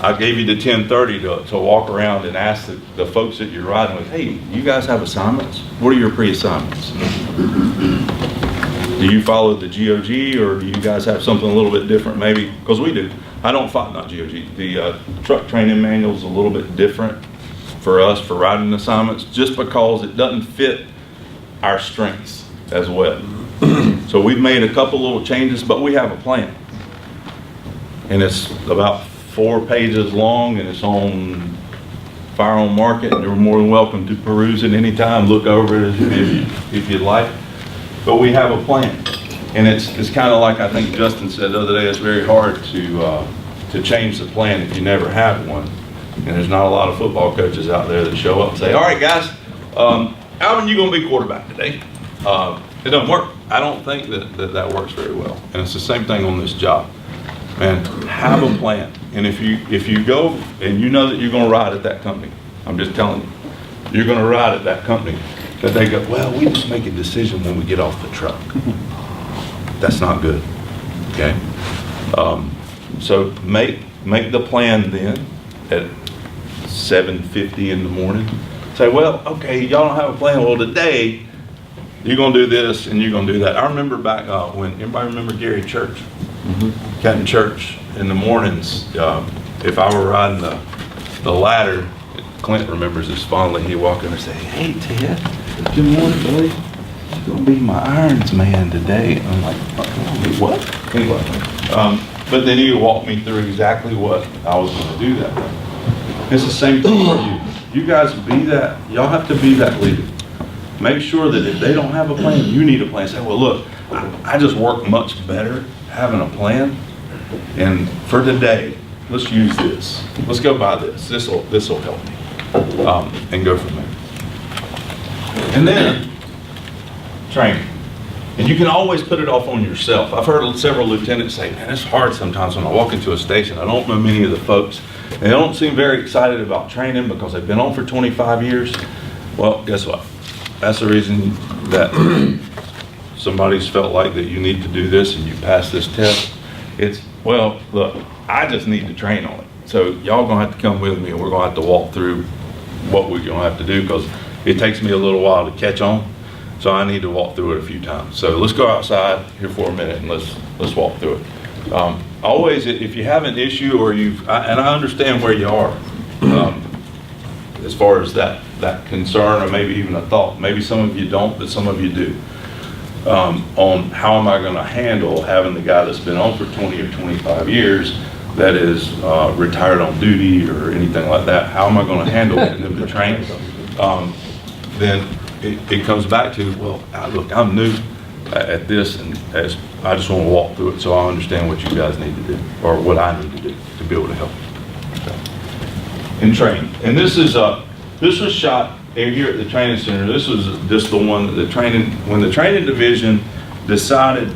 A: I gave you the 10:30 to walk around and ask the folks that you're riding with, hey, you guys have assignments? What are your pre-assignments? Do you follow the GOG, or do you guys have something a little bit different maybe? Because we do. I don't follow, not GOG. The truck training manual is a little bit different for us for riding assignments, just because it doesn't fit our strengths as well. So we've made a couple little changes, but we have a plan. And it's about 4 pages long, and it's on Firearm Market, and you're more than welcome to peruse it anytime, look over it if you'd like. But we have a plan. And it's kind of like I think Justin said the other day, it's very hard to change the plan if you never have one. And there's not a lot of football coaches out there that show up and say, all right, guys, Alvin, you're going to be quarterback today. It doesn't work. I don't think that works very well. And it's the same thing on this job. Man, have a plan. And if you go and you know that you're going to ride at that company, I'm just telling you, you're going to ride at that company, that they go, well, we just make a decision when we get off the truck. That's not good, okay? So make the plan then at 7:50 in the morning. Say, well, okay, y'all don't have a plan. Well, today, you're going to do this and you're going to do that. I remember back when, everybody remember Gary Church? Captain Church in the mornings, if I were riding the ladder, Clint remembers this fondly, he'd walk in and say, hey, Ted, good morning, buddy. You're going to be my irons man today. And I'm like, what? Anyway, but then he would walk me through exactly what I was going to do that day. It's the same thing for you. You guys be that, y'all have to be that leader. Make sure that if they don't have a plan, you need a plan. Say, well, look, I just work much better having a plan. And for today, let's use this. Let's go by this. This will help me. And go from there. And then, training. And you can always put it off on yourself. I've heard several lieutenants say, man, it's hard sometimes when I walk into a station. I don't know many of the folks. And they don't seem very excited about training because they've been on for 25 years. Well, guess what? That's the reason that somebody's felt like that you need to do this and you pass this test. It's, well, look, I just need to train on it. So y'all gonna have to come with me and we're gonna have to walk through what we're gonna have to do, because it takes me a little while to catch on. So I need to walk through it a few times. So let's go outside here for a minute and let's walk through it. Always, if you have an issue or and I understand where you are, as far as that concern or maybe even a thought, maybe some of you don't, but some of you do, on how am I going to handle having the guy that's been on for 20 or 25 years that is retired on duty or anything like that. How am I going to handle getting them to train? Then it comes back to, well, look, I'm new at this, and I just want to walk through it so I understand what you guys need to do, or what I need to do to be able to help. And train. And this was shot here at the training center. This was just the one that when the training division decided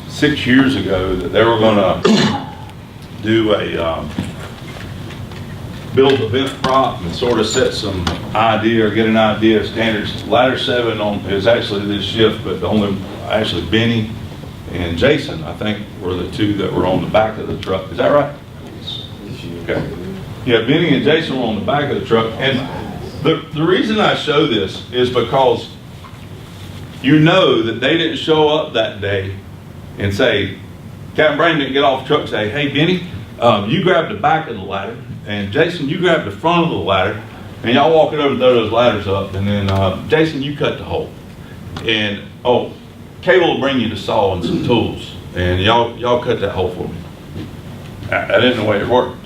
A: 6 years ago that they were going to do build a vent prop and sort of set some idea or get an idea of standards. Ladder 7 is actually this shift, but actually Benny and Jason, I think, were the two that were on the back of the truck. Is that right? Okay. Yeah, Benny and Jason were on the back of the truck. And the reason I show this is because you know that they didn't show up that day and say, Captain Brandon didn't get off the truck and say, hey, Benny, you grab the back of the ladder, and Jason, you grab the front of the ladder, And y'all walking over to throw those ladders up, and then, Jason, you cut the hole. And, oh, Cable will bring you the saw and some tools, and y'all cut that hole for me. That isn't the way it worked.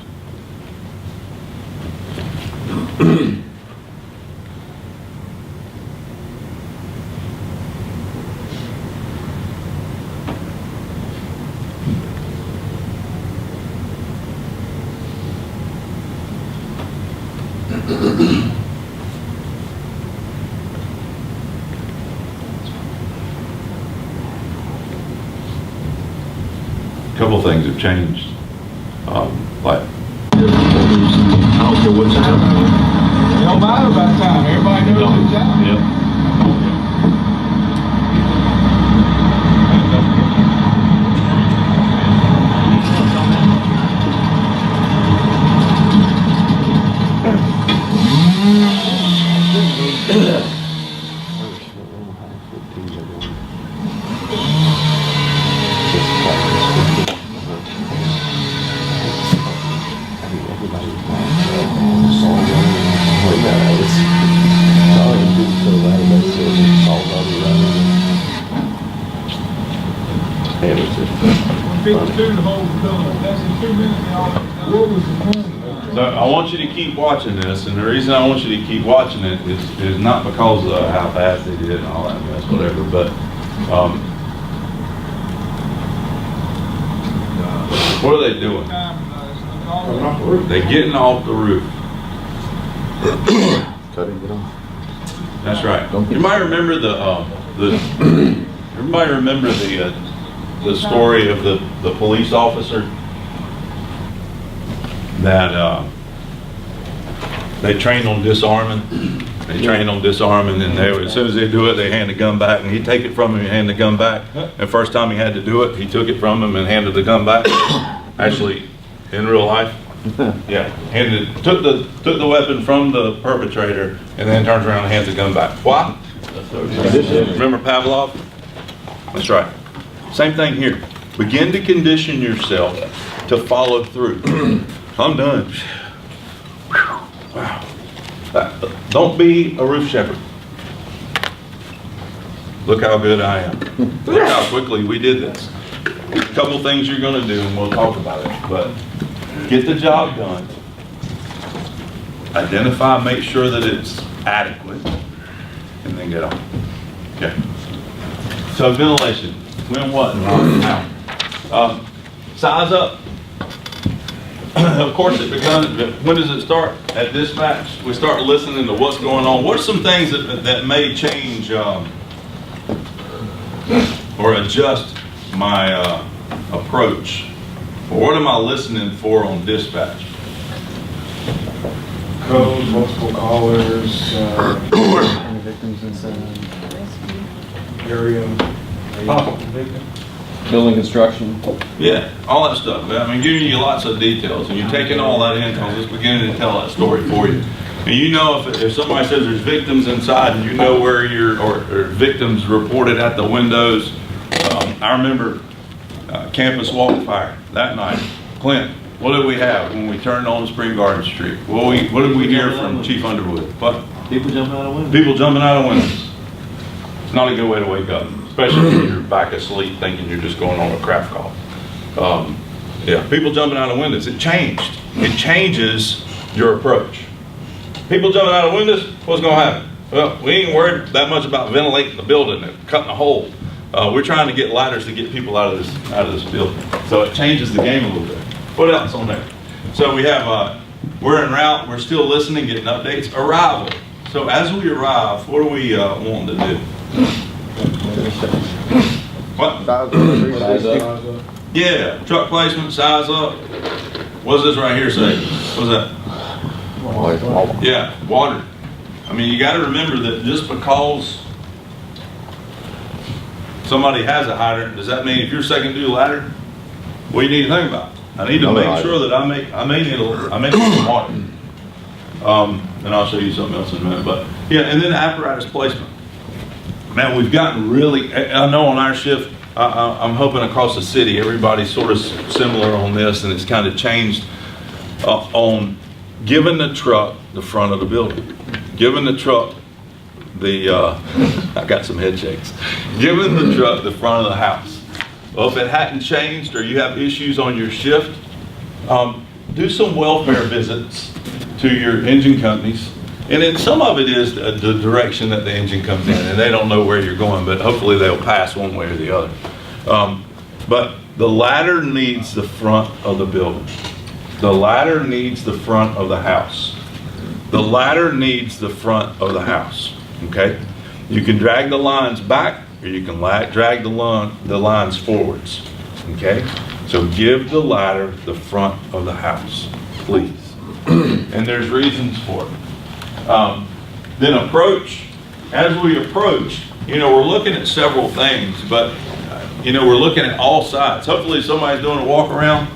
A: A couple of things have changed. Like, I don't care what's happening.
B: It don't matter about time, everybody knows it's time.
A: Yep. So I want you to keep watching this, and the reason I want you to keep watching it is not because of how fast they did and all that mess, whatever, but what are they doing? They're getting off the roof.
E: Cutting it off.
A: That's right. You might remember everybody remember the story of the police officer that they trained on disarming. They trained on disarming, and as soon as they do it, they hand the gun back, and he'd take it from him and hand the gun back. And first time he had to do it, he took it from him and handed the gun back. Actually, in real life, yeah, took the weapon from the perpetrator, and then turns around and hands the gun back. Why? Remember Pavlov? That's right. Same thing here. Begin to condition yourself to follow through. I'm done. Wow. Don't be a roof shepherd. Look how good I am. Look how quickly we did this. A couple things you're going to do, and we'll talk about it. But get the job done. Identify, make sure that it's adequate, and then get on. Okay. So ventilation. When, what, and how. Size up. Of course, it begun. When does it start? At dispatch. We start listening to what's going on. What are some things that may change or adjust my approach? Or what am I listening for on dispatch?
K: Code, multiple callers, any victims inside, area, victim.
J: Building construction.
A: Yeah, all that stuff. I mean, giving you lots of details, and you're taking all that in because it's beginning to tell that story for you. And you know if somebody says there's victims inside, and you know where or victims reported at the windows. I remember campus walk fire that night. Clint, what did we have when we turned on Spring Garden Street? What did we hear from Chief Underwood? What?
C: People jumping out of windows.
A: People jumping out of windows. It's not a good way to wake up, especially when you're back asleep thinking you're just going on a crap call. Yeah, people jumping out of windows. It changed. It changes your approach. People jumping out of windows, what's going to happen? Well, we ain't worried that much about ventilating the building and cutting a hole. We're trying to get ladders to get people out of this building. So it changes the game a little bit. What else on there? So we have, we're en route, we're still listening, getting updates. Arrival. So as we arrive, what are we wanting to do? What?
E: Size up.
A: Yeah, truck placement, size up. What's this right here say? What's that? Yeah, water. I mean, you got to remember that just because somebody has a hydrant, does that mean if you're second due ladder? What do you need to think about? I need to make sure that I may need some water. And I'll show you something else in a minute. But yeah, and then apparatus placement. Man, we've gotten really, I know on our shift, I'm hoping across the city, everybody's sort of similar on this, and it's kind of changed on giving the truck the front of the building, giving the truck the, I got some head shakes, giving the truck the front of the house. Well, if it hadn't changed or you have issues on your shift, do some welfare visits to your engine companies. And then some of it is the direction that the engine comes in, and they don't know where you're going, but hopefully they'll pass one way or the other. But the ladder needs the front of the building. The ladder needs the front of the house. The ladder needs the front of the house, okay? You can drag the lines back, or you can drag the lines forwards, okay? So give the ladder the front of the house, please. And there's reasons for it. Then approach, as we approach, we're looking at several things, but we're looking at all sides. Hopefully somebody's doing a walk around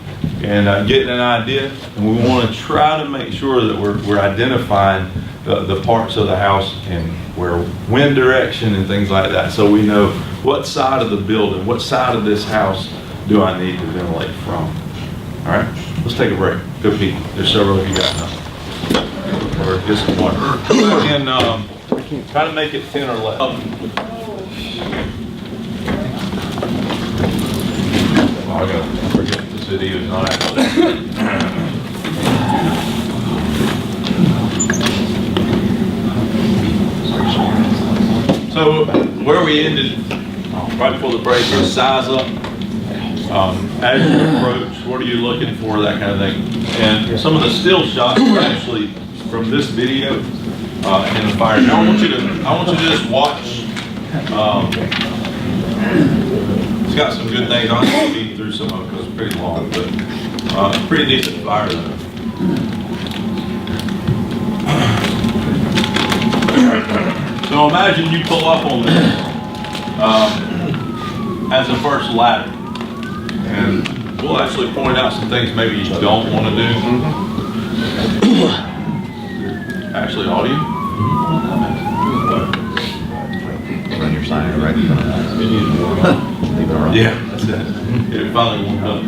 A: and getting an idea, and we want to try to make sure that we're identifying the parts of the house and where wind direction and things like that, so we know what side of the building, what side of this house do I need to ventilate from. All right, let's take a break. Good people. There's several of you got nothing. Or get some water. And try to make it 10 or less. I gotta forget this video is not actually. So where we ended right before the break is size up. As you approach, what are you looking for, that kind of thing. And some of the still shots were actually from this video in the fire. Now I want you to just watch. It's got some good things. I'm going to speed through some of it because it's pretty long, but it's pretty decent fire though. So imagine you pull up on this as a first ladder. And we'll actually point out some things maybe you don't want to do. Actually, audio.
E: Run your sign right in front of us.
A: Yeah, that's it. It finally warmed up.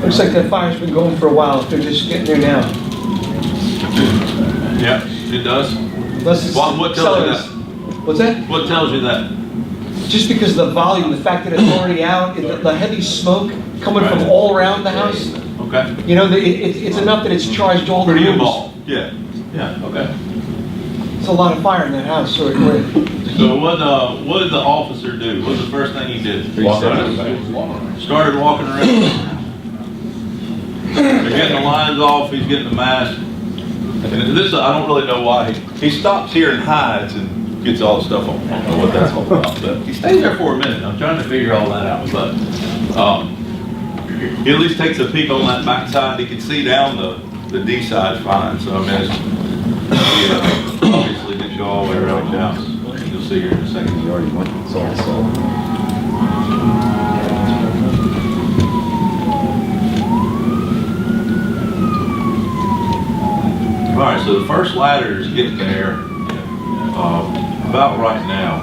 B: Looks like that fire's been going for a while, they're just getting there now.
A: Yeah, it does. What tells you that?
B: What's that?
A: What tells you that?
B: Just because of the volume, the fact that it's already out, the heavy smoke coming from all around the house,
A: Okay.
B: it's enough that it's charged all the
A: Pretty
B: rooms.
A: involved. Yeah. Yeah. Okay.
B: It's a lot of fire in that house, so
A: So what did the officer do? What was the first thing he did? Started walking around. They're getting the lines off. He's getting the mask. And this, I don't really know why. He stops here and hides and gets all the stuff on. I don't know what that's all about. But he stays there for a minute. I'm trying to figure all that out. But he at least takes a peek on that back side. He can see down the D side fine. So I mean, obviously didn't go all the way around the house. You'll see here in a second. He already went and saw. All right, so the first ladder is getting there about right now.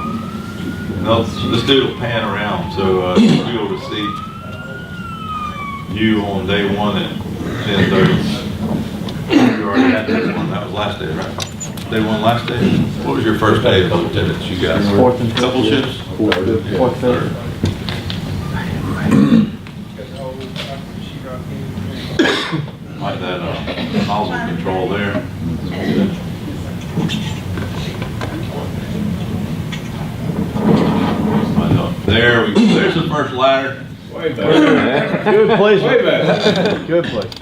A: Now, this dude will pan around, so you'll be able to see you on day one at 10:30. You already had day one. That was last day, right? Day one, last day. What was your first day of lieutenants? You guys?
I: Fourth and fifth.
A: Couple shifts?
I: Fourth, fifth.
A: Like that nozzle control there. There's the first ladder.
D: Way back.
G: Good place.
D: Way back.
G: Good place.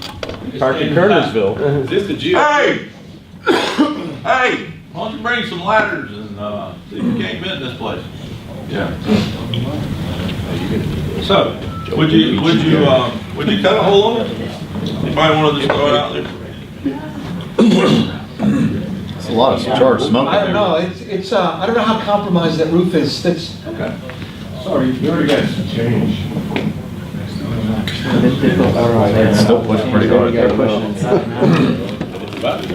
D: Parked in Kernersville. Is this the geo?
A: Hey! Hey! Why don't you bring some ladders and see if you can't vent this place? Yeah. So, would you cut a hole on it? Anybody want to just throw it out there?
E: It's a lot of charged smoke.
B: I don't know, it's I don't know how compromised that roof is, that's,
A: Okay.
K: Sorry, you already got some change.
E: It's still pushing pretty hard.
D: It's about to go.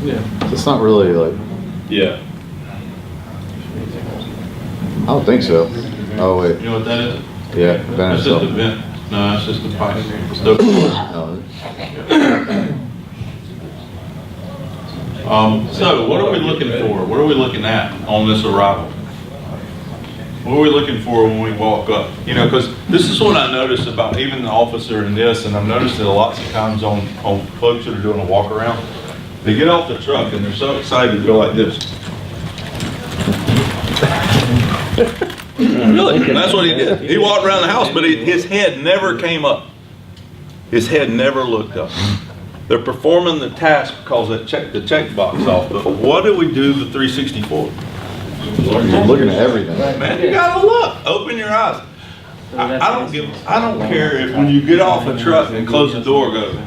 E: It's not really like,
D: Yeah.
E: I don't think so. Oh, wait,
A: You know what that is?
E: yeah, vent
A: That's just
E: itself.
A: the vent. No, that's just the pipe. So what are we looking for? What are we looking at on this arrival? What are we looking for when we walk up? You know, because this is what I noticed about even the officer in this, and I've noticed it lots of times on folks that are doing a walk around. They get off the truck and they're so excited to go like this. Really, and that's what he did. He walked around the house, but his head never came up. His head never looked up. They're performing the task because they check the check box off. But what do we do the 364?
E: You're looking at everything.
A: Man, you gotta look. Open your eyes. I don't care if when you get off a truck and close the door, go.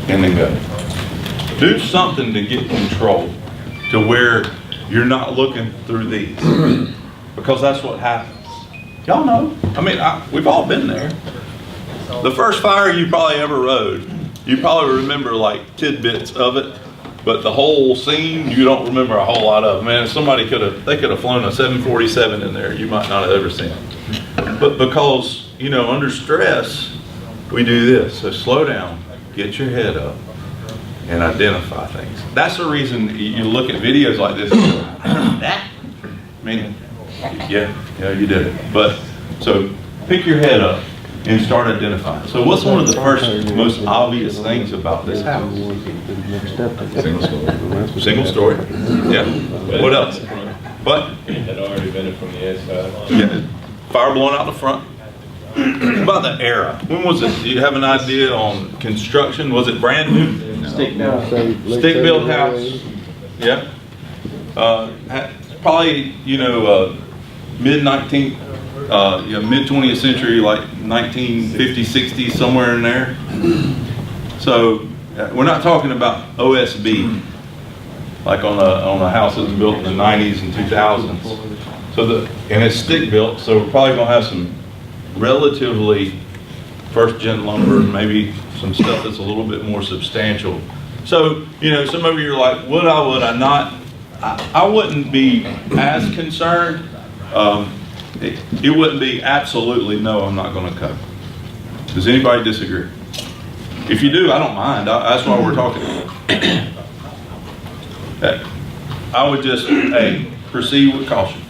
A: And then go. Do something to get control to where you're not looking through these. Because that's what happens. Y'all know. I mean, we've all been there. The first fire you probably ever rode, you probably remember like tidbits of it, but the whole scene, you don't remember a whole lot of. Man, if somebody could have flown a 747 in there, you might not have ever seen it. But because, you know, under stress, we do this. So slow down, get your head up, and identify things. That's the reason you look at videos like this. That? I mean, yeah, you did it. But, so pick your head up and start identifying. So what's one of the first, most obvious things about this house? Single story. Yeah. What else? What?
D: Had already been it from the inside.
A: Yeah. Fire blowing out the front. What about the era? When was it? Do you have an idea on construction? Was it brand new? Stick built house. Yeah. Probably, you know, mid-19th, mid-20th century, like 1950s, 60s, somewhere in there. So we're not talking about OSB, like on a house that was built in the 90s and 2000s. So and it's stick built, so we're probably gonna have some relatively first-gen lumber, maybe some stuff that's a little bit more substantial. So, you know, some of you are like, would I not? I wouldn't be as concerned. It wouldn't be absolutely no, I'm not going to cut. Does anybody disagree? If you do, I don't mind. That's why we're talking. I would just, hey, proceed with caution.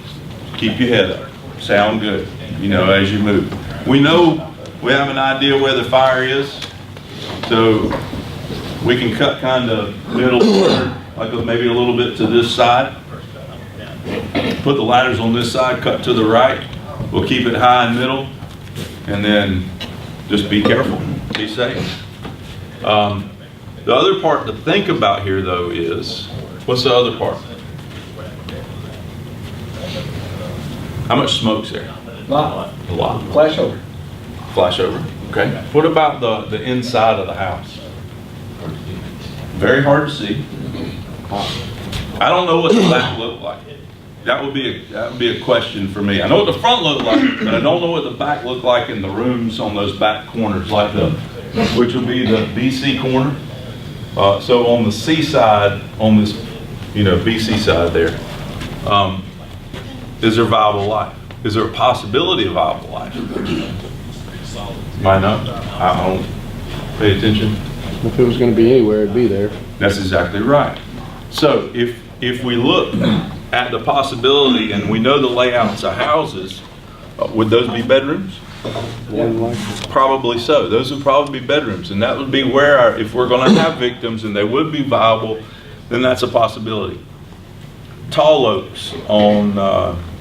A: Keep your head up. Sound good, you know, as you move. We know, we have an idea where the fire is, so we can cut kind of middle, like maybe a little bit to this side. Put the ladders on this side, cut to the right. We'll keep it high and middle, and then just be careful, be safe. The other part to think about here, though, is, what's the other part? How much smoke's there?
B: A lot.
A: A lot.
B: Flash over.
A: Flash over. Okay. What about the inside of the house? Very hard to see. I don't know what the back looked like. That would be a question for me. I know what the front looked like, but I don't know what the back looked like in the rooms on those back corners, like which would be the BC corner. So on the C side, on this, you know, BC side there, is there viable life? Is there a possibility of viable life? Might not. I don't pay attention.
H: If it was gonna be anywhere, it'd be there.
A: That's exactly right. So if we look at the possibility and we know the layouts of houses, would those be bedrooms? Probably so. Those would probably be bedrooms, and that would be where if we're going to have victims and they would be viable, then that's a possibility. Tall Oaks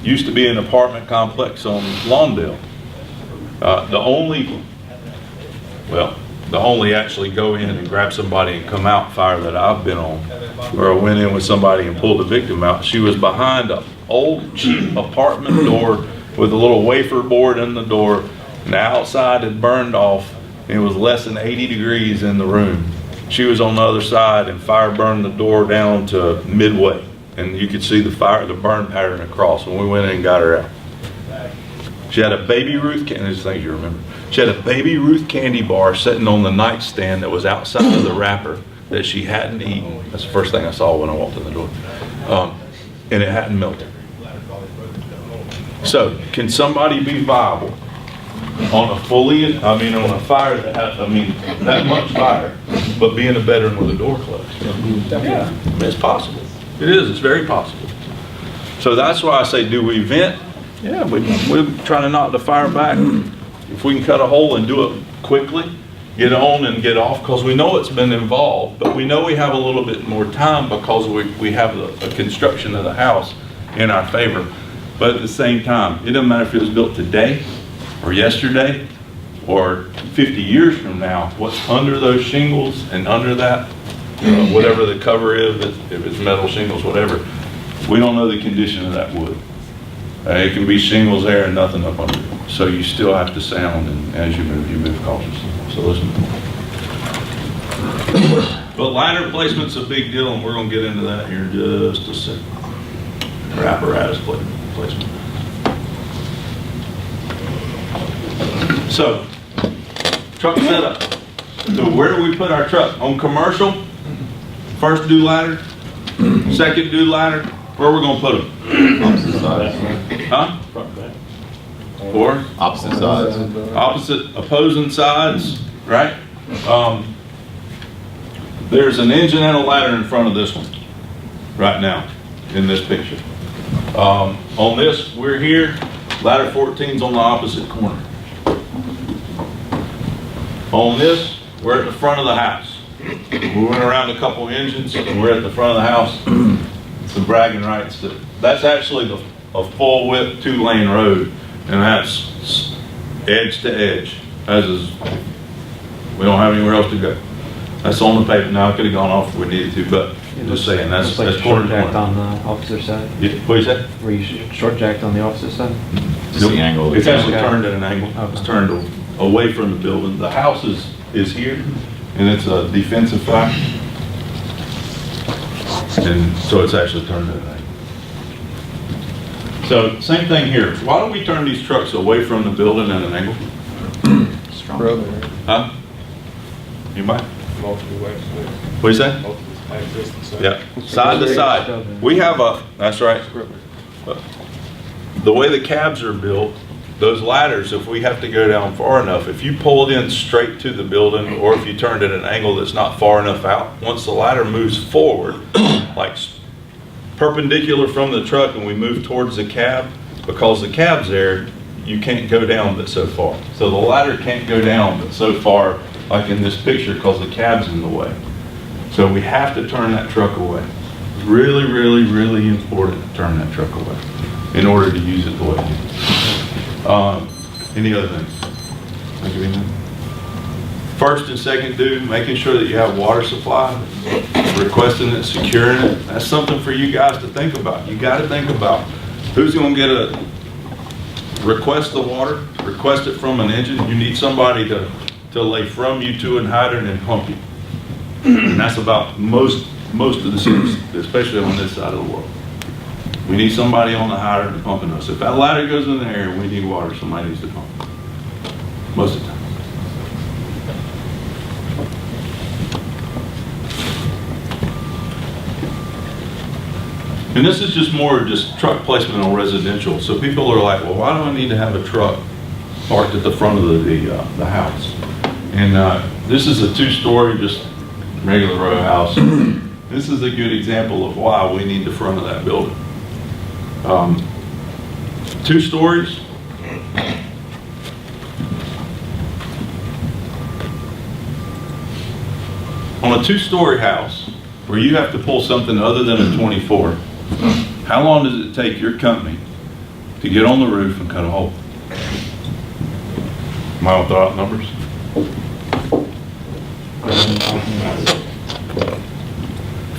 A: used to be an apartment complex on Lawndale. The only actually go in and grab somebody and come out fire that I've been on, where I went in with somebody and pulled the victim out. She was behind an old cheap apartment door with a little wafer board in the door, and the outside had burned off, and it was less than 80 degrees in the room. She was on the other side, and fire burned the door down to midway, and you could see the burn pattern across when we went in and got her out. She had a baby Ruth, and these things you remember. She had a Baby Ruth candy bar sitting on the nightstand that was outside of the wrapper that she hadn't eaten. That's the first thing I saw when I walked in the door. And it hadn't melted. So, can somebody be viable on a on a fire that much fire, but be in a bedroom with a door closed? Yeah, I mean, it's possible. It is, it's very possible. So that's why I say, do we vent? Yeah, we're trying to knock the fire back. If we can cut a hole and do it quickly, get on and get off, because we know it's been involved, but we know we have a little bit more time because we have the construction of the house in our favor. But at the same time, it doesn't matter if it was built today or yesterday or 50 years from now, what's under those shingles and under that, whatever the cover is, if it's metal shingles, whatever, we don't know the condition of that wood. It can be shingles there and nothing up under it. So you still have to sound, and as you move cautiously. So listen. But ladder placement's a big deal, and we're going to get into that here in just a second. Apparatus placement. So, truck setup. So where do we put our truck? On commercial, first do ladder, second do ladder. Where are we going to put them?
E: Opposite sides.
A: Huh? Or?
E: Opposite sides.
A: Opposite, opposing sides, right? There's an engine and a ladder in front of this one right now in this picture. On this, we're here. Ladder 14's on the opposite corner. On this, we're at the front of the house. We went around a couple engines and we're at the front of the house. Some bragging rights. That's actually a full width 2-lane road, and that's edge to edge. As is, we don't have anywhere else to go. That's on the pavement. Now, I could have gone off if we needed to, but I'm just saying, that's
C: like
A: corner
C: short
A: to
C: jacked
A: corner.
C: on the opposite side.
A: Yeah, what is that?
C: Were you short jacked on the opposite side?
E: Just the angle.
A: It's actually
C: Okay.
A: turned at an angle.
C: Okay.
A: It's turned away from the building. The house is here, and it's a defensive fire. And so it's actually turned at an angle. So same thing here. Why don't we turn these trucks away from the building at an angle? Huh? Anybody? What is that? Yeah, side to side. We have that's right. The way the cabs are built, those ladders, if we have to go down far enough, if you pull it in straight to the building, or if you turned it at an angle that's not far enough out, once the ladder moves forward, like perpendicular from the truck, and we move towards the cab, because the cab's there, you can't go down but so far. So the ladder can't go down but so far, like in this picture, because the cab's in the way. So we have to turn that truck away. Really, really, really important to turn that truck away in order to use it the way it is. Any other things? Think of anything? First and second do, making sure that you have water supply, requesting it, securing it. That's something for you guys to think about. You got to think about who's going to request the water, request it from an engine. You need somebody to lay from you to an hydrant and pump you. And that's about most of the cities, especially on this side of the world. We need somebody on the hydrant pumping us. If that ladder goes in the air and we need water, somebody needs to pump. Most of the time. And this is just more just truck placement on residential. So people are like, well, why do I need to have a truck parked at the front of the house? And this is a 2-story, just regular row house. This is a good example of why we need the front of that building. 2 stories. On a 2-story house, where you have to pull something other than a 24, how long does it take your company to get on the roof and cut a hole? Am I going to throw out numbers?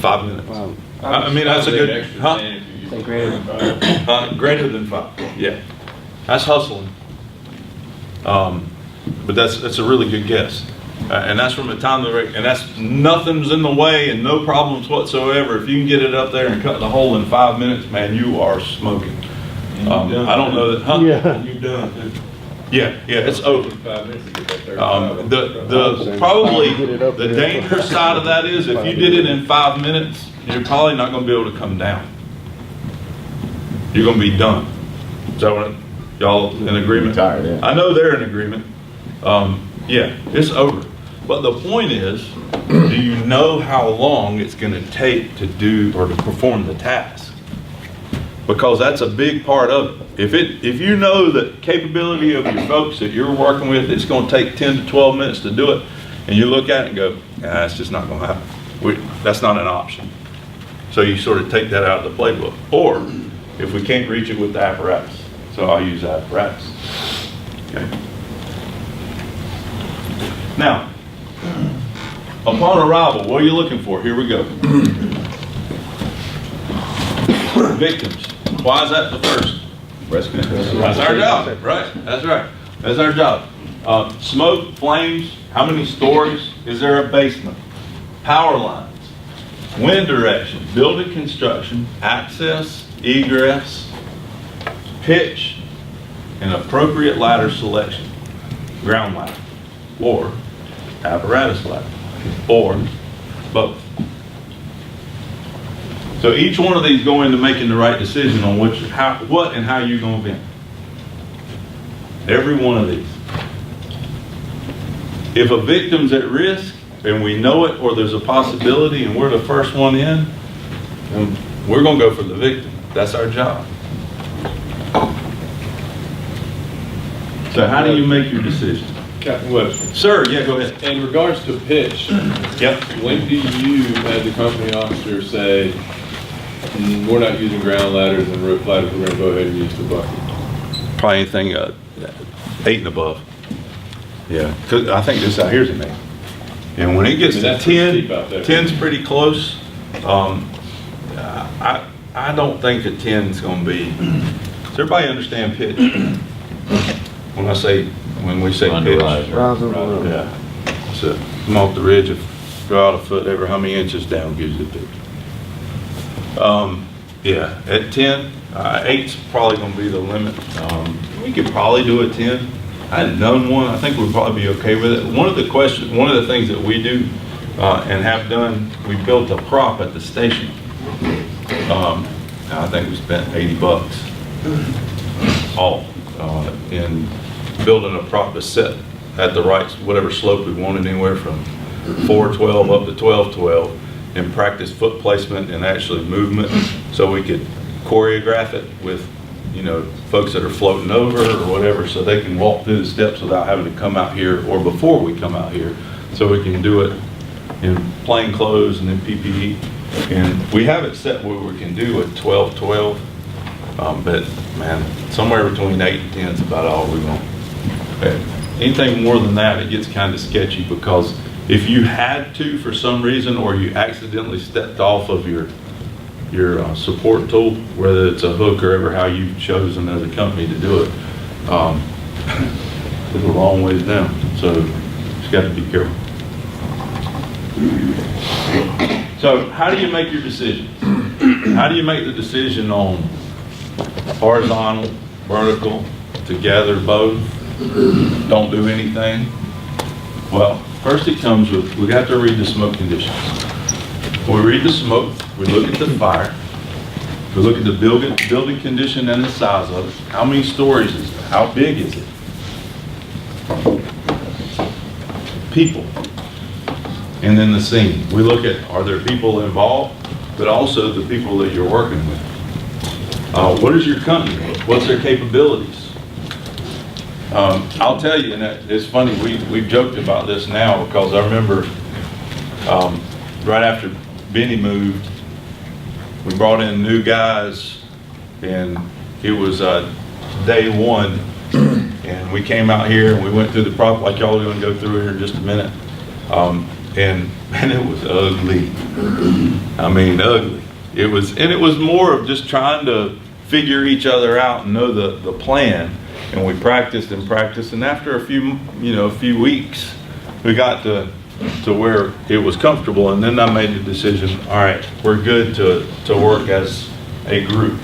A: 5 minutes. I mean, that's a good, huh?
C: Say greater than
A: Greater than 5, yeah. That's hustling. But that's a really good guess. And that's from the time and that's nothing's in the way and no problems whatsoever. If you can get it up there and cut the hole in 5 minutes, man, you are smoking. I don't know that, huh?
H: Yeah.
A: You've done it. Yeah, it's over.
D: 5 minutes to get that 35.
A: Probably the dangerous side of that is if you did it in 5 minutes, you're probably not gonna be able to come down. You're gonna be done. Is that what, y'all in agreement?
E: Tired, yeah.
A: I know they're in agreement. Yeah, it's over. But the point is, do you know how long it's gonna take to do or to perform the task? Because that's a big part of it. If you know the capability of your folks that you're working with, it's gonna take 10 to 12 minutes to do it, and you look at it and go, nah, it's just not gonna happen. That's not an option. So you sort of take that out of the playbook. Or, if we can't reach it with the apparatus, so I'll use the apparatus. Okay. Now, upon arrival, what are you looking for? Here we go. Victims. Why is that the first?
E: Rescue.
A: That's our job, right? That's right. That's our job. Smoke, flames, how many stories? Is there a basement? Power lines, wind direction, building construction, access, egress, pitch, and appropriate ladder selection. Ground ladder, or apparatus ladder, or both. So each one of these go into making the right decision on what and how you're going to vent. Every one of these. If a victim's at risk and we know it, or there's a possibility and we're the first one in, then we're going to go for the victim. That's our job. So how do you make your decision?
D: Captain Webster,
A: Sir, yeah, go ahead.
D: in regards to pitch,
A: Yep.
D: when do you, as the company officer, say, we're not using ground ladders and roof ladders, we're gonna go ahead and use the bucket?
A: Probably anything 8 and above. Yeah, because I think this out here's an 8. And when it gets
D: I mean,
A: to
D: that's pretty
A: 10,
D: steep out there.
A: 10's pretty close. I don't think a 10's going to be. Does everybody understand pitch? When we say pitch, yeah. So come off the ridge, go out a foot every how many inches down gives you the pitch. Yeah, at 10, 8's probably going to be the limit. We could probably do a 10. I hadn't done one. I think we'd probably be okay with it. One of the things that we do and have done, we built a prop at the station. I think we spent $80 all in building a prop to set at the right, whatever slope we wanted, anywhere from 412 up to 1212, and practice foot placement and actually movement, so we could choreograph it with, folks that are floating over or whatever, so they can walk through the steps without having to come out here or before we come out here, so we can do it in plain clothes and in PPE. And we have it set where we can do a 12-12, but man, somewhere between 8 and 10 is about all we want. Anything more than that, it gets kind of sketchy, because if you had to for some reason, or you accidentally stepped off of your support tool, whether it's a hook or ever how you've chosen as a company to do it, it's a long ways down. So just got to be careful. So how do you make your decisions? How do you make the decision on horizontal, vertical, together, both, don't do anything? Well, first it comes with, we got to read the smoke conditions. When we read the smoke, we look at the fire, we look at the building condition and the size of it. How many stories is it? How big is it? People. And then the scene. We look at, are there people involved, but also the people that you're working with. What is your company? What's their capabilities? I'll tell you, and it's funny, we've joked about this now, because I remember right after Benny moved, we brought in new guys, and it was day one, and we came out here and we went through the prop like y'all are going to go through here in just a minute. And it was ugly. I mean, ugly. It was more of just trying to figure each other out and know the plan. And we practiced, and after a few weeks, we got to where it was comfortable. And then I made the decision, all right, we're good to work as a group.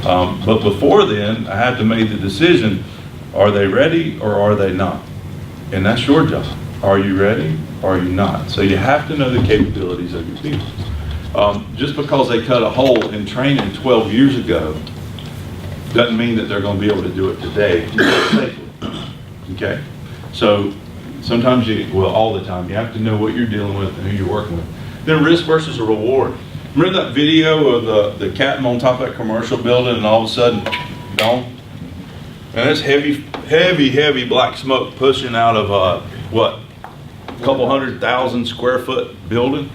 A: But before then, I had to make the decision, Are they ready or are they not? And that's your job. Are you ready or are you not? So you have to know the capabilities of your people. Just because they cut a hole in training 12 years ago doesn't mean that they're going to be able to do it today safely. Okay? So sometimes all the time, you have to know what you're dealing with and who you're working with. Then risk versus a reward. Remember that video of the captain on top of that commercial building and all of a sudden gone? And there's heavy black smoke pushing out of a couple 100,000 square foot building.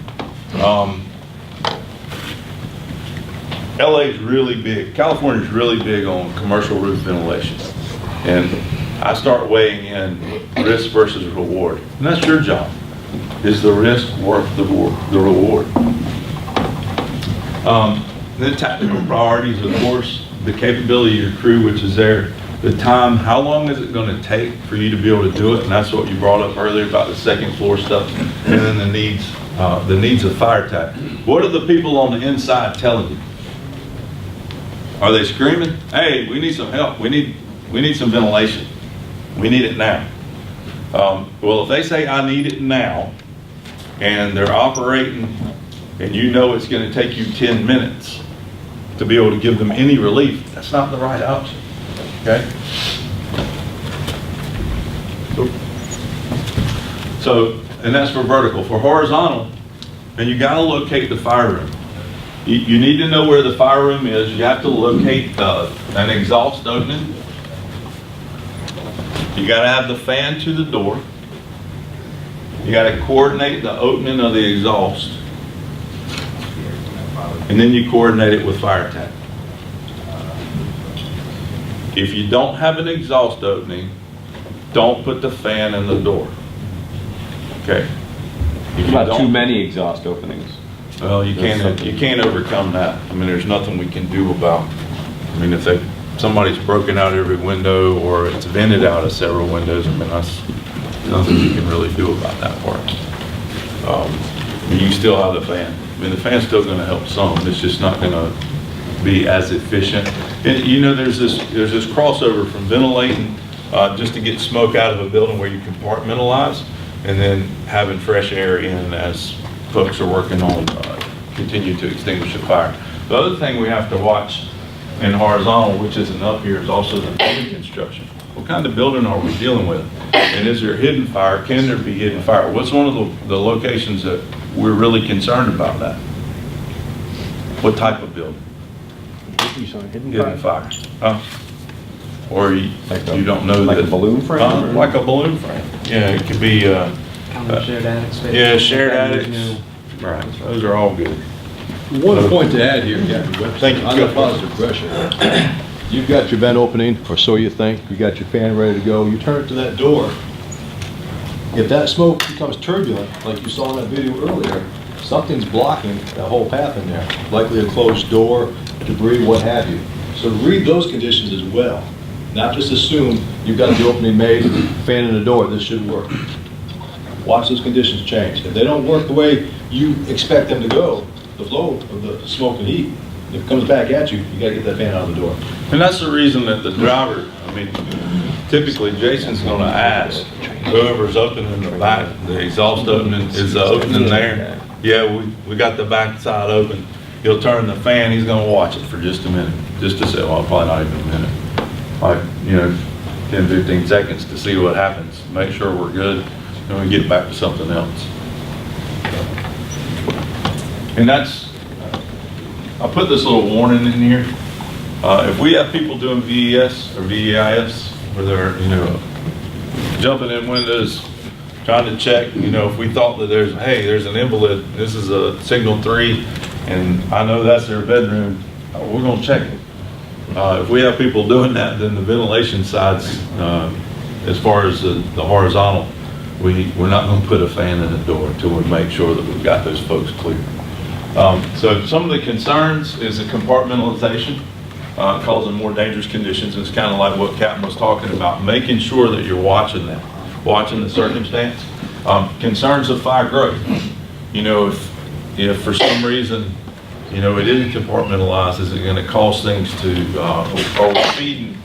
A: LA is really big. California is really big on commercial roof ventilation. And I start weighing in risk versus reward. And that's your job. Is the risk worth the reward? Then tactical priorities, of course, the capability of your crew, which is there. The time, how long is it going to take for you to be able to do it? And that's what you brought up earlier about the second floor stuff. And then the needs of fire tech. What are the people on the inside telling you? Are they screaming, hey, we need some help. We need some ventilation. We need it now. Well, if they say I need it now, and they're operating, and you know it's going to take you 10 minutes to be able to give them any relief, that's not the right option. Okay? So, and that's for vertical. For horizontal, and you got to locate the fire room. You need to know where the fire room is. You have to locate an exhaust opening. You got to have the fan to the door. You got to coordinate the opening of the exhaust. And then you coordinate it with fire tech. If you don't have an exhaust opening, don't put the fan in the door. Okay? If you
J: Not too many exhaust openings.
A: Well, you can't overcome that. I mean, there's nothing we can do about. I mean, if somebody's broken out every window or it's vented out of several windows, I mean, that's nothing you can really do about that part. You still have the fan. I mean, the fan's still going to help some. It's just not going to be as efficient. And, you know, there's this crossover from ventilating just to get smoke out of a building where you compartmentalize, and then having fresh air in as folks are working on continue to extinguish the fire. The other thing we have to watch in horizontal, which isn't up here, is also the building construction. What kind of building are we dealing with? And is there hidden fire? Can there be hidden fire? What's one of the locations that we're really concerned about that? What type of building? Hidden fire. Or you don't know
J: like
A: that.
J: a balloon frame?
A: Like a balloon frame. Yeah, it could be.
B: Shared attic space.
A: Yeah, shared attics. Right, those are all good.
G: One point to add here, Captain Webster.
A: Thank you.
G: On the positive pressure. You've got your vent opening, or so you think. You got your fan ready to go. You turn it to that door. If that smoke becomes turbulent, like you saw in that video earlier, something's blocking that whole path in there. Likely a closed door, debris, what have you. So read those conditions as well. Not just assume you've got the opening made, fan in the door, this should work. Watch those conditions change. If they don't work the way you expect them to go, the flow of the smoke and heat, if it comes back at you, you gotta get that fan out of the door.
A: And that's the reason that the driver, I mean, typically Jason's gonna ask whoever's opening the back, the exhaust opening, is the opening there? Yeah, we got the back side open. He'll turn the fan, he's gonna watch it for just a minute, just to say, well, probably not even a minute. Like, 10, 15 seconds to see what happens. Make sure we're good, and we get back to something else. And that's, I put this little warning in here. If we have people doing VES or VEIS, where they're, jumping in windows, trying to check, if we thought that there's an invalid, this is a signal 3, and I know that's their bedroom, we're gonna check it. If we have people doing that, then the ventilation sides, as far as the horizontal, we're not going to put a fan in the door until we make sure that we've got those folks clear. So some of the concerns is the compartmentalization causing more dangerous conditions. It's kind of like what Captain was talking about, making sure that you're watching that, watching the circumstance. Concerns of fire growth. If for some reason it isn't compartmentalized, is it going to cause things to, or we're feeding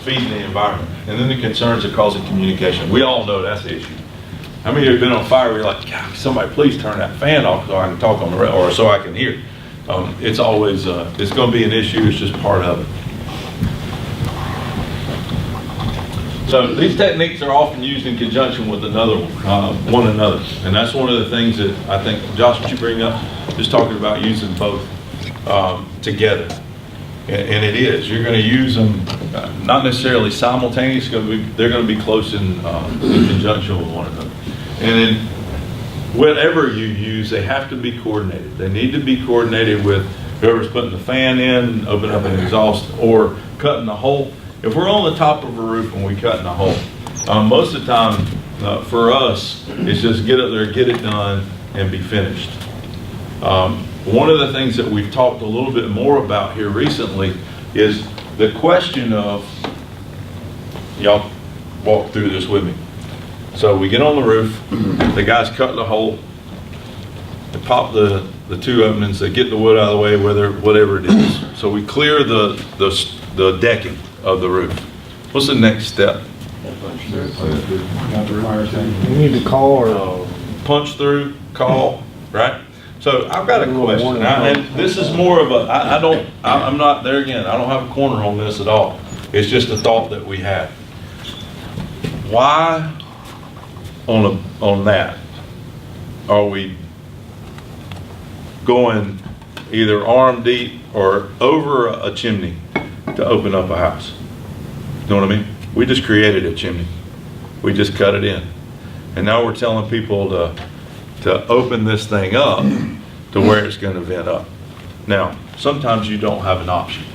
A: feeding the environment. And then the concerns of causing communication. We all know that's the issue. How many of you have been on fire where you're like, God, somebody please turn that fan off so I can talk on the radio, or so I can hear. It's always, it's going to be an issue. It's just part of it. So these techniques are often used in conjunction with one another. And that's one of the things that I think, Josh, what you bring up, just talking about using both together. And it is. You're going to use them not necessarily simultaneously. They're going to be close in conjunction with one another. And then whatever you use, they have to be coordinated. They need to be coordinated with whoever's putting the fan in, opening up an exhaust, or cutting the hole. If we're on the top of a roof and we cut in a hole, most of the time for us, it's just get up there, get it done, and be finished. One of the things that we've talked a little bit more about here recently is the question of, y'all walk through this with me. So we get on the roof, the guys cut the hole, they pop the two openings, they get the wood out of the way, whatever it is. So we clear the decking of the roof. What's the next step?
H: You need to call or
A: Punch through, call, right? So I've got a question, and this is more of a, I'm not there again, I don't have a corner on this at all. It's just a thought that we have. Why on that are we going either arm deep or over a chimney to open up a house? You know what I mean? We just created a chimney. We just cut it in. And now we're telling people to open this thing up to where it's going to vent up. Now, sometimes you don't have an option.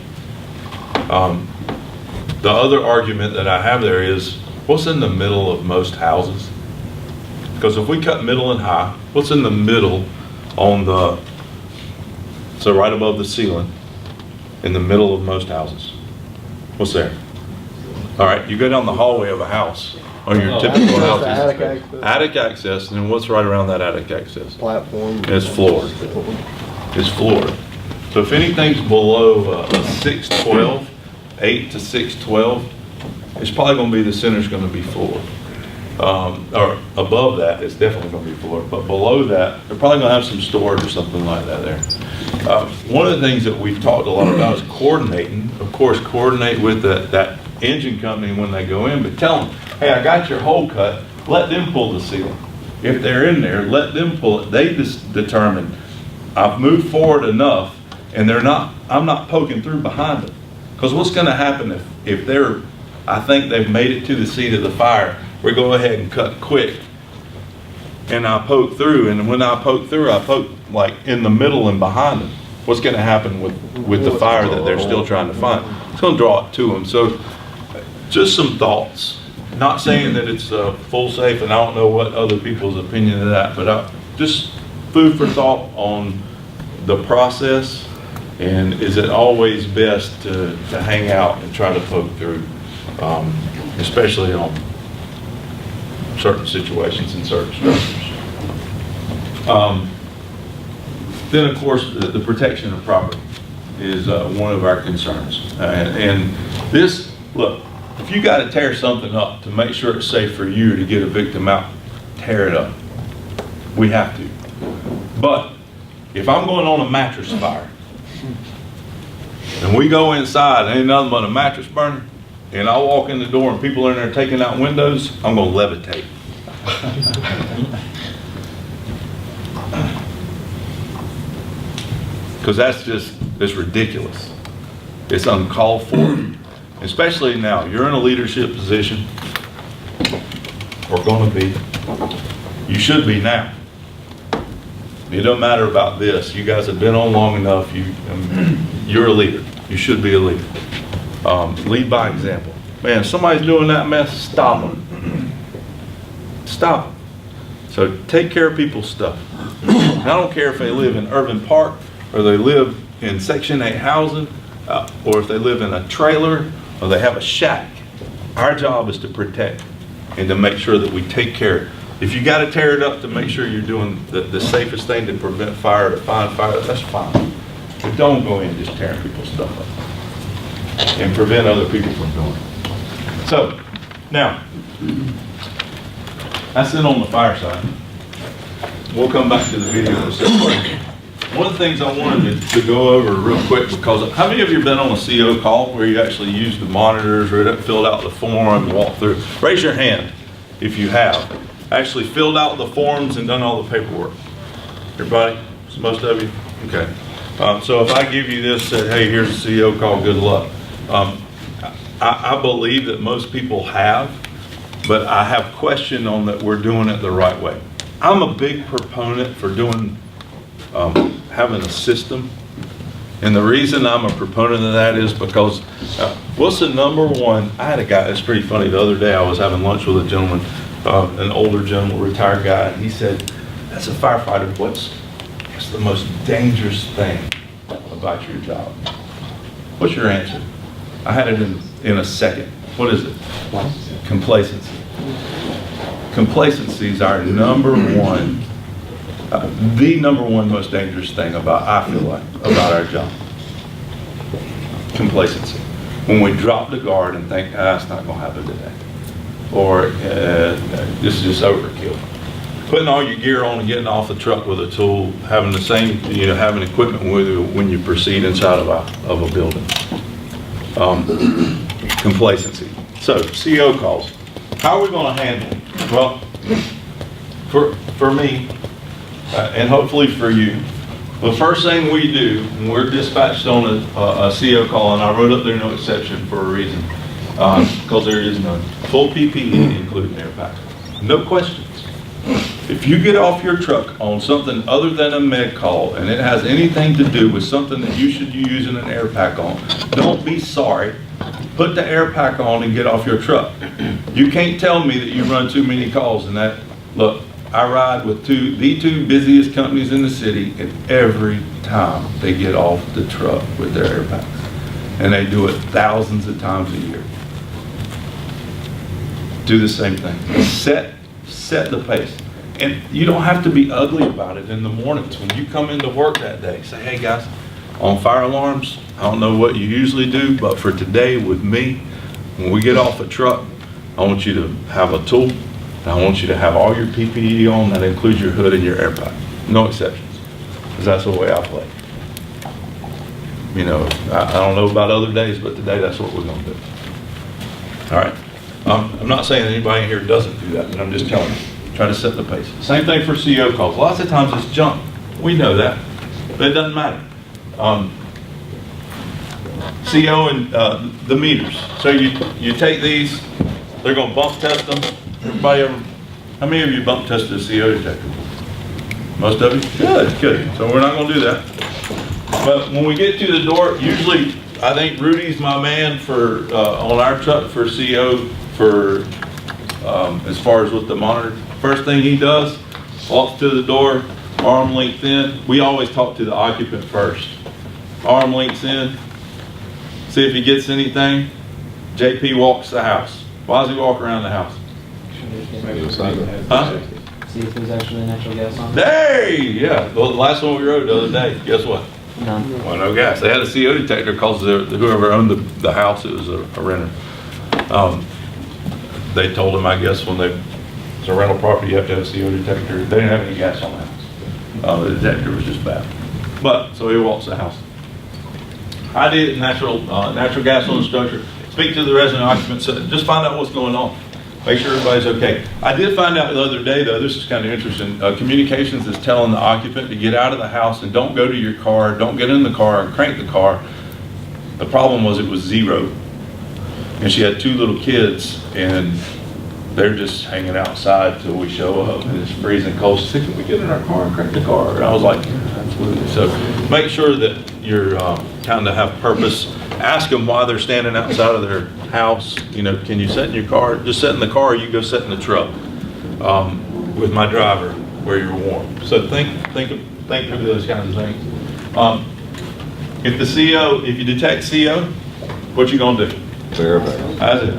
A: The other argument that I have there is, what's in the middle of most houses? Because if we cut middle and high, what's in the middle on so right above the ceiling, in the middle of most houses? What's there? All right, you go down the hallway of a house, on your typical houses.
H: attic access.
A: Attic access, and what's right around that attic access?
H: Platform.
A: It's floored. It's floored. So if anything's below a 612, 8 to 612, it's probably going to be the center's going to be floored. Or above that, it's definitely going to be floored. But below that, they're probably going to have some storage or something like that there. One of the things that we've talked a lot about is coordinating. Of course, coordinate with that engine company when they go in, but tell them, hey, I got your hole cut. Let them pull the ceiling. If they're in there, let them pull it. They just determine, I've moved forward enough, and I'm not poking through behind them. Because what's going to happen if I think they've made it to the seat of the fire, we go ahead and cut quick, and I poke through, and when I poke through, I poke like in the middle and behind them. What's going to happen with the fire that they're still trying to find? It's going to draw it to them. So just some thoughts. Not saying that it's full safe, and I don't know what other people's opinion of that, but just food for thought on the process, and is it always best to hang out and try to poke through, especially on certain situations and certain structures. Then, of course, the protection of property is one of our concerns. And this, look, if you got to tear something up to make sure it's safe for you to get a victim out, tear it up. We have to. But if I'm going on a mattress fire, and we go inside, ain't nothing but a mattress burning, and I walk in the door and people are in there taking out windows, I'm going to levitate. Because it's ridiculous. It's uncalled for. Especially now, you're in a leadership position, or going to be. You should be now. It don't matter about this. You guys have been on long enough. You're a leader. You should be a leader. Lead by example. Man, if somebody's doing that mess, stop them. Stop them. So take care of people's stuff. And I don't care if they live in Irving Park, or they live in Section 8 housing, or if they live in a trailer, or they have a shack. Our job is to protect and to make sure that we take care. If you got to tear it up to make sure you're doing the safest thing to prevent fire, to find fire, that's fine. But don't go in just tearing people's stuff up and prevent other people from doing it. So, now, that's it on the fire side. We'll come back to the video in a second. One of the things I wanted to go over real quick, because how many of you have been on a CO call where you actually used the monitors, read it, filled out the form, walked through? Raise your hand if you have. Actually filled out the forms and done all the paperwork. Everybody? Most of you? Okay. So if I give you this, said, hey, here's a CO call, good luck. I believe that most people have, but I have question on that we're doing it the right way. I'm a big proponent for doing, having a system. And the reason I'm a proponent of that is because, what's the number one, I had a guy, it's pretty funny, the other day I was having lunch with a gentleman, an older gentleman, retired guy, and he said, as a firefighter, what's the most dangerous thing about your job? What's your answer? I had it in a second. What is it? Complacency. Complacency is our number one, the number one most dangerous thing I feel like, about our job. Complacency. When we drop the guard and think, it's not going to happen today. Or this is just overkill. Putting all your gear on and getting off the truck with a tool, having the same, having equipment with you when you proceed inside of a building. Complacency. So, CO calls. How are we going to handle it? Well, for me, and hopefully for you, the first thing we do when we're dispatched on a CO call, and I wrote up there no exception for a reason, because there is none. Full PPE including air pack. No questions. If you get off your truck on something other than a med call and it has anything to do with something that you should be using an air pack on, don't be sorry. Put the air pack on and get off your truck. You can't tell me that you run too many calls and that. Look, I ride with the two busiest companies in the city, and every time they get off the truck with their air packs. And they do it thousands of times a year. Do the same thing. Set the pace. And you don't have to be ugly about it in the mornings. When you come into work that day, say, hey guys, on fire alarms, I don't know what you usually do, but for today with me, when we get off the truck, I want you to have a tool, and I want you to have all your PPE on. That includes your hood and your air pack. No exceptions, because that's the way I play. I don't know about other days, but today that's what we're going to do. All right. I'm not saying anybody in here doesn't do that, but I'm just telling you. Try to set the pace. Same thing for CO calls. Lots of times it's junk. We know that, but it doesn't matter. CO and the meters. So you take these, they're going to bump test them. Everybody ever, how many of you bump tested a CO detector? Most of you? Good. So we're not going to do that. But when we get to the door, usually I think Rudy's my man for on our truck for CO for as far as with the monitor. First thing he does, walks to the door, arm length in. We always talk to the occupant first. Arm lengths in, see if he gets anything. JP walks the house. Why does he walk around the house? Huh?
C: See if there's actually natural gas on.
A: Hey, yeah. The last one we rode the other day, guess what?
C: None.
A: Well, no gas. They had a CO detector because whoever owned the house, it was a renter. They told him, I guess, when it's a rental property, you have to have a CO detector. They didn't have any gas on the house. The detector was just bad. But, so he walks the house. I did natural gas on the structure. Speak to the resident occupants, just find out what's going on. Make sure everybody's okay. I did find out the other day, though, this is kind of interesting. Communications is telling the occupant to get out of the house and don't go to your car, don't get in the car and crank the car. The problem was it was 0. And she had 2 little kids, and they're just hanging outside till we show up, and it's freezing cold. She said, can we get in our car and crank the car? And I was like, yeah, absolutely. So make sure that you're kind of have purpose. Ask them why they're standing outside of their house. Can you sit in your car? Just sit in the car, or you go sit in the truck with my driver where you're warm. So think through those kinds of things. If you detect CO, what you gonna do? That's it.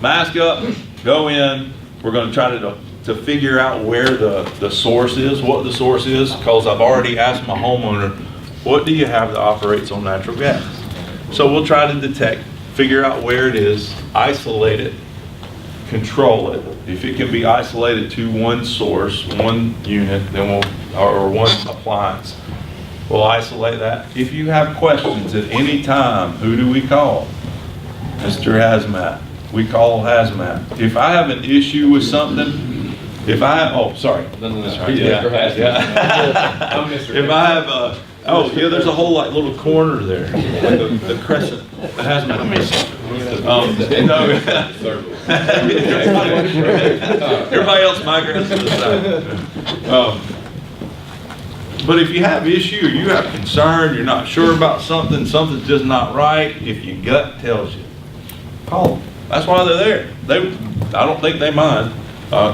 A: Mask up, go in. We're going to try to figure out where the source is, what the source is, because I've already asked my homeowner, what do you have that operates on natural gas? So we'll try to detect figure out where it is, isolate it, control it. If it can be isolated to one source, one unit, then or one appliance, we'll isolate that. If you have questions at any time, who do we call? Mr. Hazmat. We call Hazmat. If I have an issue with something, if I have, oh, sorry. That's right. Yeah.
D: I'm Mr.
A: If I have oh, yeah, there's a whole like little corner there, like the crescent, the Hazmat. No. Everybody else migrates to the side. But if you have issue, or you have concern, you're not sure about something, something's just not right, if your gut tells you, call them. That's why they're there. I don't think they mind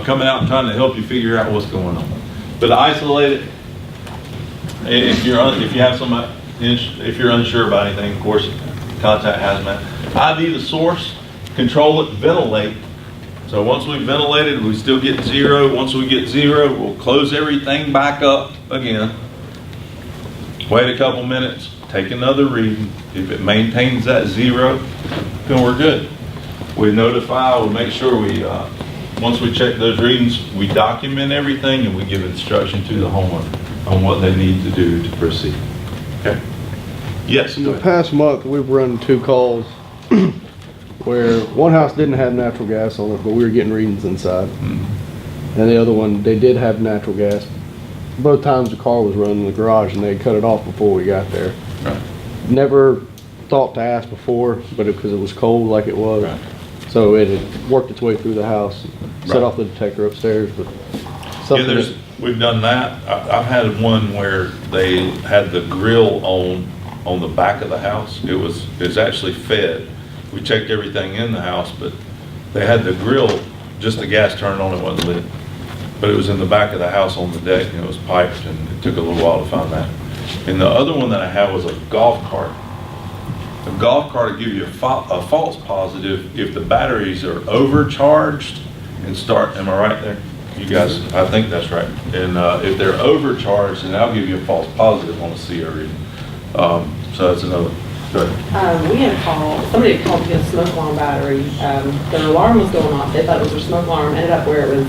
A: coming out and trying to help you figure out what's going on. But isolate it. If you have somebody, if you're unsure about anything, of course, contact Hazmat. ID the source, control it, ventilate. So once we ventilated, we still get 0. Once we get 0, we'll close everything back up again. Wait a couple minutes, take another reading. If it maintains that 0, then we're good. We notify, we make sure we, once we check those readings, we document everything and we give instruction to the homeowner on what they need to do to proceed. Okay? Yes.
H: In the past month, we've run 2 calls where one house didn't have natural gas on it, but we were getting readings inside. And the other one, they did have natural gas. Both times the car was running in the garage and they cut it off before we got there.
A: Right.
H: Never thought to ask before, but because it was cold like it was.
A: Right.
H: So it had worked its way through the house, set
A: Right.
H: off the detector upstairs, but
A: Yeah,
H: something
A: we've done that. I've had one where they had the grill on the back of the house. It's actually fed. We checked everything in the house, but they had the grill, just the gas turned on, it wasn't lit. But it was in the back of the house on the deck, and it was piped, and it took a little while to find that. And the other one that I had was a golf cart. A golf cart will give you a false positive if the batteries are overcharged and start, am I right there? You guys, I think that's right. And if they're overcharged, then that'll give you a false positive on a CO reading. So that's another. Go ahead.
F: We had a call, somebody had called to get a smoke alarm battery. Their alarm was going off. They thought it was their smoke alarm. Ended up where it was,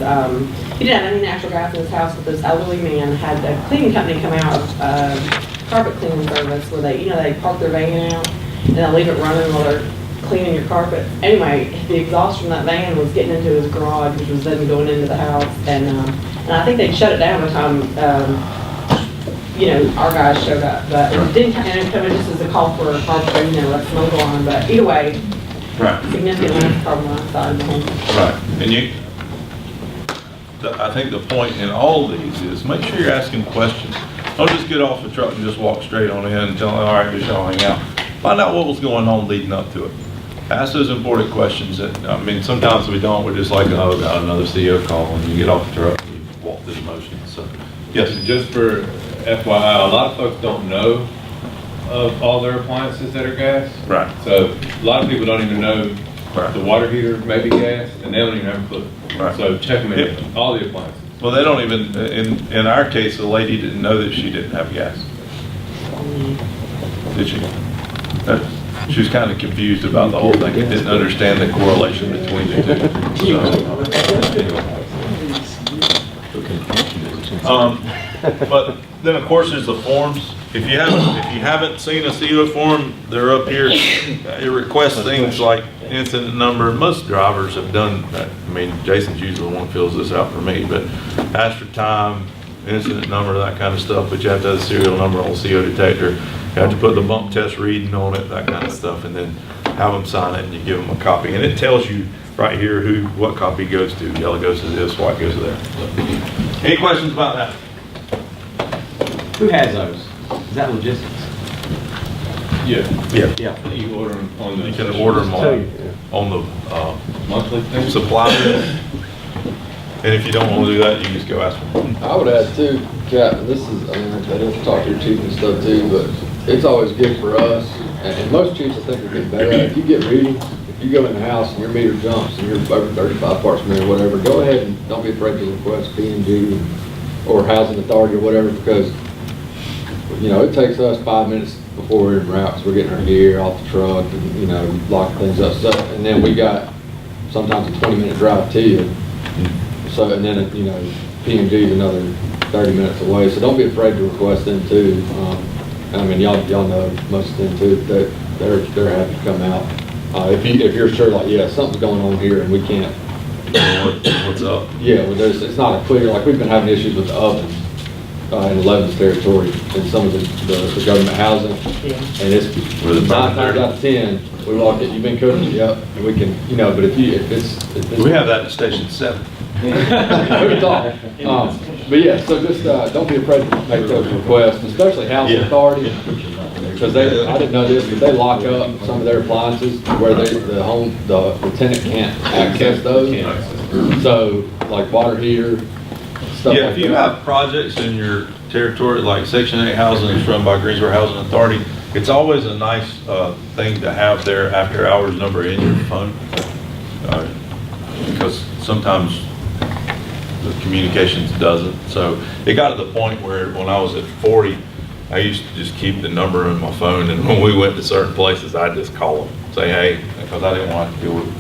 F: he didn't have any natural gas in his house, but this elderly man had a cleaning company come out, carpet cleaning service, where they, they park their van out and they'll leave it running while they're cleaning your carpet. Anyway, the exhaust from that van was getting into his garage, which was then going into the house. And I think they shut it down by the time, our guys showed up, but it didn't come in just as a call for a carpet, a smoke alarm, but either way,
A: Right.
F: significant amount of carbon monoxide in the home.
A: Right, and I think the point in all these is make sure you're asking questions. Don't just get off the truck and just walk straight on in and tell them, all right, just y'all hang out. Find out what was going on leading up to it. Ask those important questions that, sometimes we don't, we're just like, oh, got another CEO call, and you get off the truck and you walk through the motions, so. Yes.
D: Just for FYI, a lot of folks don't know of all their appliances that are gas.
A: Right.
D: So a lot of people don't even know
A: Right.
D: the water heater may be gas, and they don't even have a clue.
A: Right.
D: So check them in, all the appliances.
A: Well, they don't even, in our case, the lady didn't know that she didn't have gas. Did she? She was kind of confused about the whole thing and didn't understand the correlation between the two. So, but then of course there's the forms. If you haven't seen a CO form, they're up here. It requests things like incident number. Most drivers have done that. Jason's usually the one who fills this out for me, but ask for time, incident number, that kind of stuff. But you have to have the serial number on the CO detector. You have to put the bump test reading on it, that kind of stuff, and then have them sign it and you give them a copy. And it tells you right here what copy goes to. Yellow goes to this, white goes to there. So, any questions about that?
I: Who has those? Is that logistics?
D: Yeah.
A: Yeah.
I: Yeah.
D: You can order them on the.
A: You can order them on the
D: monthly thing.
A: supply list. And if you don't want to do that, you can just go ask for them.
L: I would add too, Cap, they don't talk to your chief and stuff too, but it's always good for us, and most chiefs I think are getting better at it. If you get readings, if you go in the house and your meter jumps and you're over 35 parts per million or whatever, go ahead and don't be afraid to request P&G or housing authority or whatever, because it takes us 5 minutes before we're en route, 'cause we're getting our gear off the truck and, you know, locking things up. So, and then we got sometimes a 20-minute drive to you. So, and then, you know, P&G is another 30 minutes away, so don't be afraid to request them too. I mean, y'all know most of them too, that they're happy to come out. If you're sure, like, yeah, something's going on here and we can't.
A: What's up?
L: Yeah, well, it's not a clear, like, we've been having issues with the ovens in 11th territory in some of the government housing. And it's
A: Where the
L: 9 times out of 10, we walk in, you've been cooking, yep, and we can, you know, but if it's.
A: We have that at Station 7.
L: We can talk. But yeah, so just, don't be afraid to make those requests, especially housing
A: Yeah.
L: authority. Because I didn't know this, but they lock up some of their appliances where the tenant can't access those. So, like water heater, stuff
A: Yeah,
L: like
A: if you
L: that.
A: have projects in your territory, like Section 8 housing is run by Greensboro Housing Authority, it's always a nice thing to have their after-hours number in your phone. Because sometimes the communications doesn't. So it got to the point where when I was at 40, I used to just keep the number in my phone, and when we went to certain places, I'd just call them, say, hey, because I didn't want to deal with it.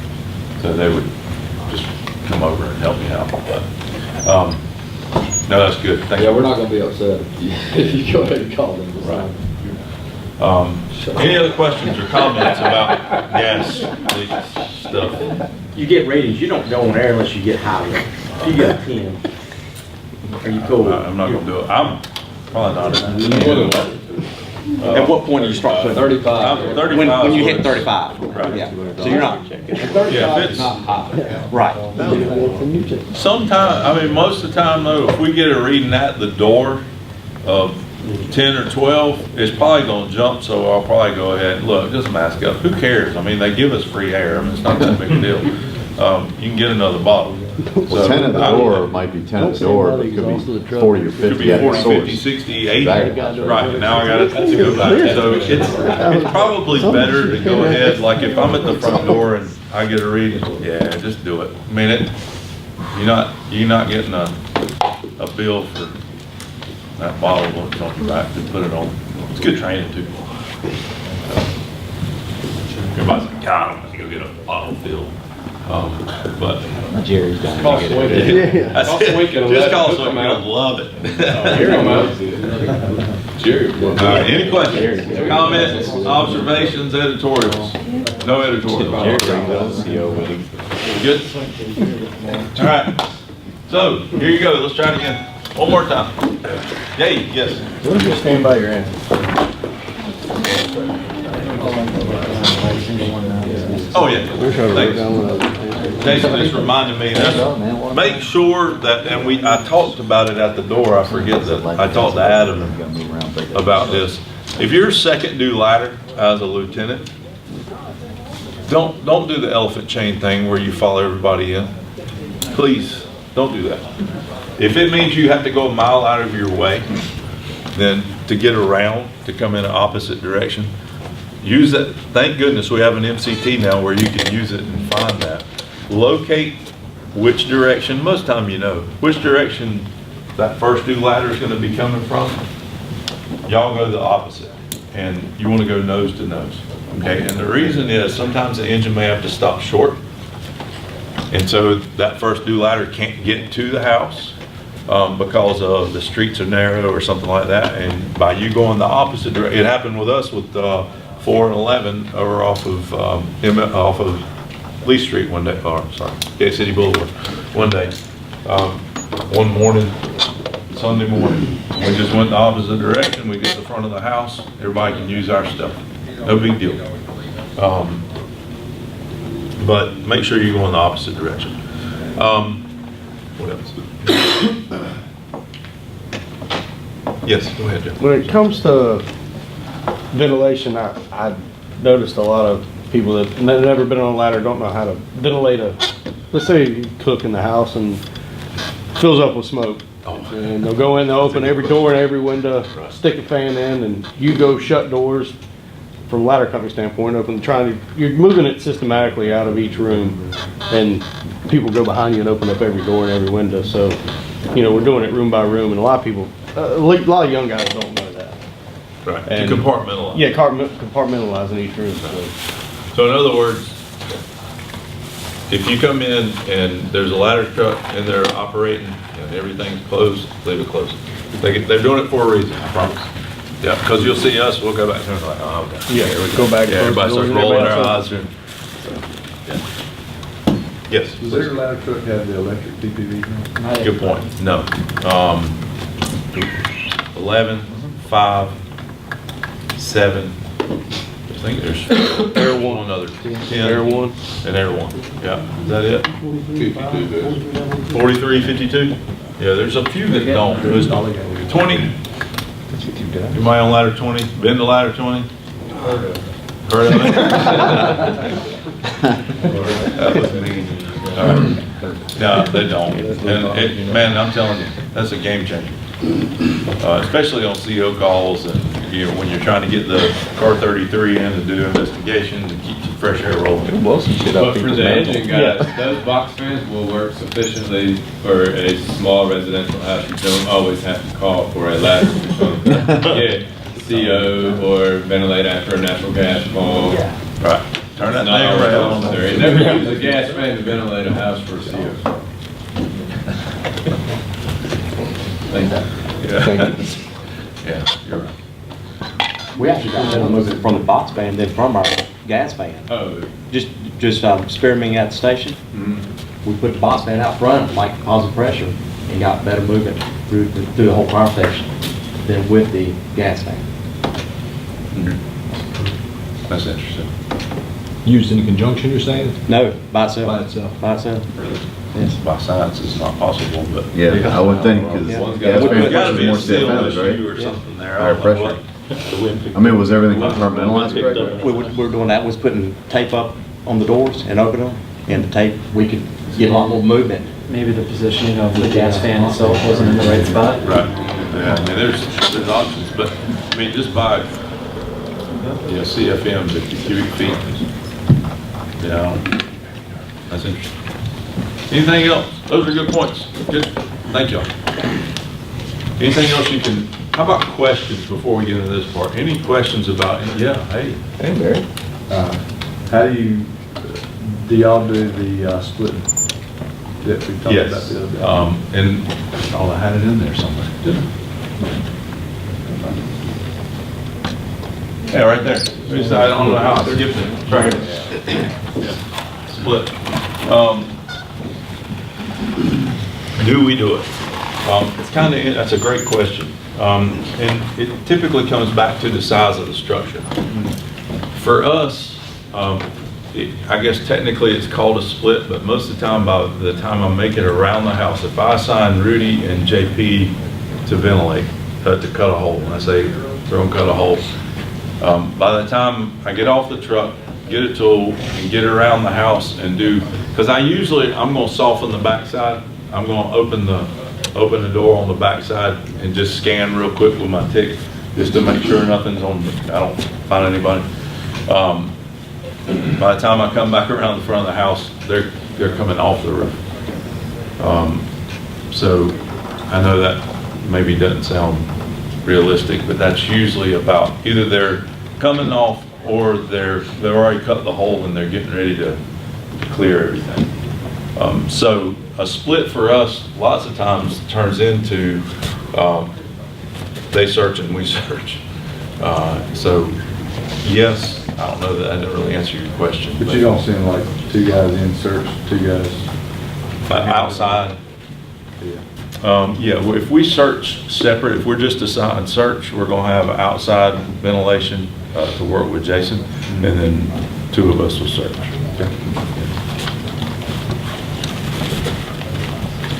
A: So they would just come over and help me out. But, no, that's good. Thank
L: Yeah,
A: you.
L: we're not gonna be upset if you go ahead and call them.
A: Any other questions or comments about gas leak stuff?
I: You get ratings, you don't go on air unless you get higher. If you get a 10, are you cool?
A: I'm not gonna do it. I'm probably not.
I: At what point do you start putting?
L: 35.
A: I'm 35.
I: When you hit
A: is-
I: 35.
A: Right.
I: Yeah. So you're not.
A: Yeah,
L: 35
A: if
L: is
A: it's,
L: not high.
I: Right.
A: sometime, I mean, most of the time though, if we get a reading at the door of 10 or 12, it's probably gonna jump, so I'll probably go ahead and look, just mask up. Who cares? I mean, they give us free air. I mean, it's not that big a deal. You can get another bottle.
E: Well, 10 at the door might be 10 at the door, but it could be 40 or
A: Could
E: 50
A: be
E: at the
A: 40, 50,
E: source.
A: 60, 80.
E: Exactly.
A: Right, and now I got to go back. So it's probably better to go ahead, like if I'm at the front door and I get a reading, yeah, just do it. I mean, you're not getting a bill for that bottle that's on your back to put it on. It's good training too. Everybody's like, God, I'm gonna go get a bottle filled. But
C: Jerry's done.
D: Cost a weekend.
A: that's
D: Cost a
A: it.
D: weekend,
A: Just
D: 11,
A: call
D: put
A: us,
D: them
A: you'll
D: out.
A: love it.
D: Here I'm out. Jerry.
A: All right, any questions, comments, observations, editorials? No editorials. Good? All right, so here you go, let's try it again. One more time. Yay, yes.
H: What if you stand by your answer?
A: Oh, yeah.
H: We're trying to write
A: Thanks.
H: down one of those.
A: Jason just reminded me, make sure that, and I talked about it at the door, I forget that, I talked to Adam about this. If you're a second due ladder as a lieutenant, don't do the elephant chain thing where you follow everybody in. Please, don't do that. If it means you have to go a mile out of your way, then to get around, to come in an opposite direction, use that. Thank goodness we have an MCT now where you can use it and find that. Locate which direction, most time you know, which direction that first due ladder is going to be coming from. Y'all go the opposite, and you want to go nose to nose, okay? And the reason is sometimes the engine may have to stop short, and so that first due ladder can't get to the house because of the streets are narrow or something like that, and by you going the opposite direction, it happened with us with 4 and 11 over off of Lee Street one day, or sorry, Gate City Boulevard one day. One morning, Sunday morning, we just went the opposite direction. We get to the front of the house. Everybody can use our stuff. No big deal. But make sure you go in the opposite direction. What else? Yes, go ahead, Jeff.
H: When it comes to ventilation, I noticed a lot of people that have never been on a ladder don't know how to ventilate let's say you cook in the house and fills up with smoke. And they'll go in, they'll open every door and every window, stick a fan in, and you go shut doors from a ladder company standpoint, you're moving it systematically out of each room, and people go behind you and open up every door and every window. So, we're doing it room by room, and a lot of people, a lot of young guys don't know that.
A: Right, to
H: And-
A: compartmentalize.
H: Yeah, compartmentalizing each room.
A: So in other words, if you come in and there's a ladder truck and they're operating and everything's closed, leave it closed. They're doing it for a reason, I promise. Yeah, because you'll see us, we'll go back and we're like, oh, okay.
H: Yeah, go back.
A: Yeah, everybody starts rolling their eyes. And, so, yeah. Yes.
D: Does their ladder truck have the electric TPV?
A: Good point. No. 11, 5, 7. I think there's Air 1 other 10.
H: Air 1.
A: And Air 1. Yeah. Is that it?
D: 52 does.
A: 43, 52? Yeah, there's a few that don't. There's 20. Am I on ladder 20? Been to ladder 20? Heard of it? That was me. No, they don't. And man, I'm telling you, that's a game changer. Especially on CO calls and when you're trying to get the car 33 in to do investigations and keep some fresh air rolling.
D: But for the engine guys, those box fans will work sufficiently for a small residential house. You don't always have to call for a ladder to get CO or ventilate after a natural gas fall.
A: Right. Turn that
D: Not
A: thing
D: always
A: around.
D: necessary. Never use a gas fan to ventilate a house for CO. Thank you.
A: Yeah. Yeah, you're right.
I: We actually got better movement from the box fan than from our gas fan.
D: Oh.
I: Just experimenting at the station. We put the box fan out front, like positive pressure, and got better movement through the whole power station than with the gas fan.
A: That's interesting.
G: Used in conjunction, you're saying?
I: No, by itself.
G: By itself.
I: By itself.
A: Yes. By science, it's not possible, but.
E: Yeah, I would think, because
I: Yeah.
E: gas
A: There's
E: fan
A: gotta be
E: pushes
A: a
E: more
A: seal
E: stuff out,
A: issue
E: right?
A: or something there. I
E: Higher
A: don't know
E: pressure.
A: what.
E: I mean, was everything compartmentalized correctly?
I: We're doing that, was putting tape up on the doors and opening them, and the tape, we could get a lot more movement.
C: Maybe the positioning of the gas fan itself wasn't in the right spot.
A: Right. Yeah, I mean, there's options, but, I mean, just by, CFMs, 50 cubic feet. That's interesting. Anything else? Those are good points. Good. Thank y'all. Anything else you can, how about questions before we get into this part? Any questions about, hey.
E: Hey, Barry.
K: How do y'all do the splitting that we talked about
A: Yes,
K: the other day?
A: and I had it in there somewhere, didn't I? Yeah, right there. I don't know how I skipped it. Right. Split. Do we do it? It's kind of, that's a great question. And it typically comes back to the size of the structure. For us, I guess technically it's called a split, but most of the time, by the time I make it around the house, if I assign Rudy and JP to ventilate, to cut a hole, when I say they're gonna cut a hole, by the time I get off the truck, get a tool, and get around the house and do, because I'm gonna soften the backside. I'm gonna open the door on the backside and just scan real quick with my tick, just to make sure nothing's on, I don't find anybody. By the time I come back around the front of the house, they're coming off the roof. So I know that maybe doesn't sound realistic, but that's usually about either they're coming off or they've already cut the hole and they're getting ready to clear everything. So a split for us lots of times turns into they search and we search. So yes, I don't know that I didn't really answer your question.
K: But you don't seem like two guys in search, two guys.
A: Outside. Yeah, if we search separate, if we're just assigned search, we're gonna have outside ventilation to work with Jason, and then two of us will search.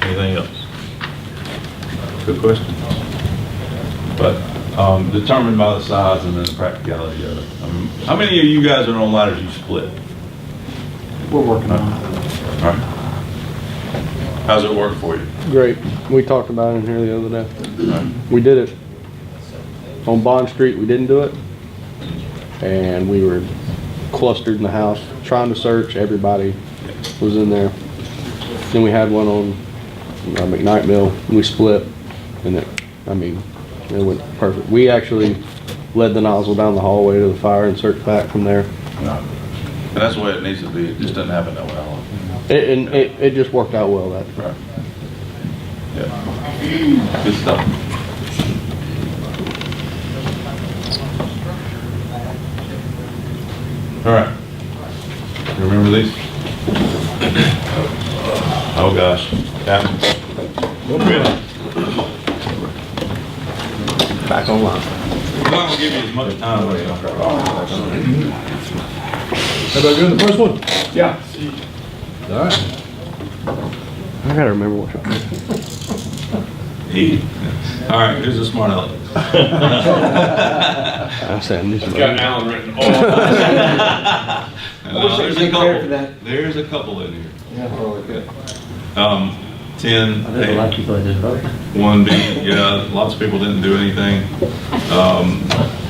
A: Anything else? Good question. But determined by the size and then the practicality of it. How many of you guys are on ladders you split?
C: We're working on it.
A: All right. How's it work for you?
H: Great. We talked about it in here the other day. We did it on Bond Street. We didn't do it. And we were clustered in the house trying to search. Everybody was in there. Then we had one on McKnight Mill. We split, and it went perfect. We actually led the nozzle down the hallway to the fire insert pack from there.
A: No. And that's the way it needs to be. It just doesn't happen that way.
H: It just worked out well that.
A: Right. Yeah. Good stuff. All right. You remember these? Oh, gosh. Captain.
H: Back online.
A: I'm not gonna give you as much time as
G: Everybody good in the first one?
K: Yeah.
G: All right.
H: I gotta remember what y'all.
A: All right, here's a smart aleck.
H: I said I knew
D: It's got
H: somebody.
D: Allen written all
B: I wish I could take credit for that.
A: There's a couple in here.
B: Yeah.
A: 10,
I: There's a lot of people that just vote.
A: 1B, yeah, lots of people didn't do anything.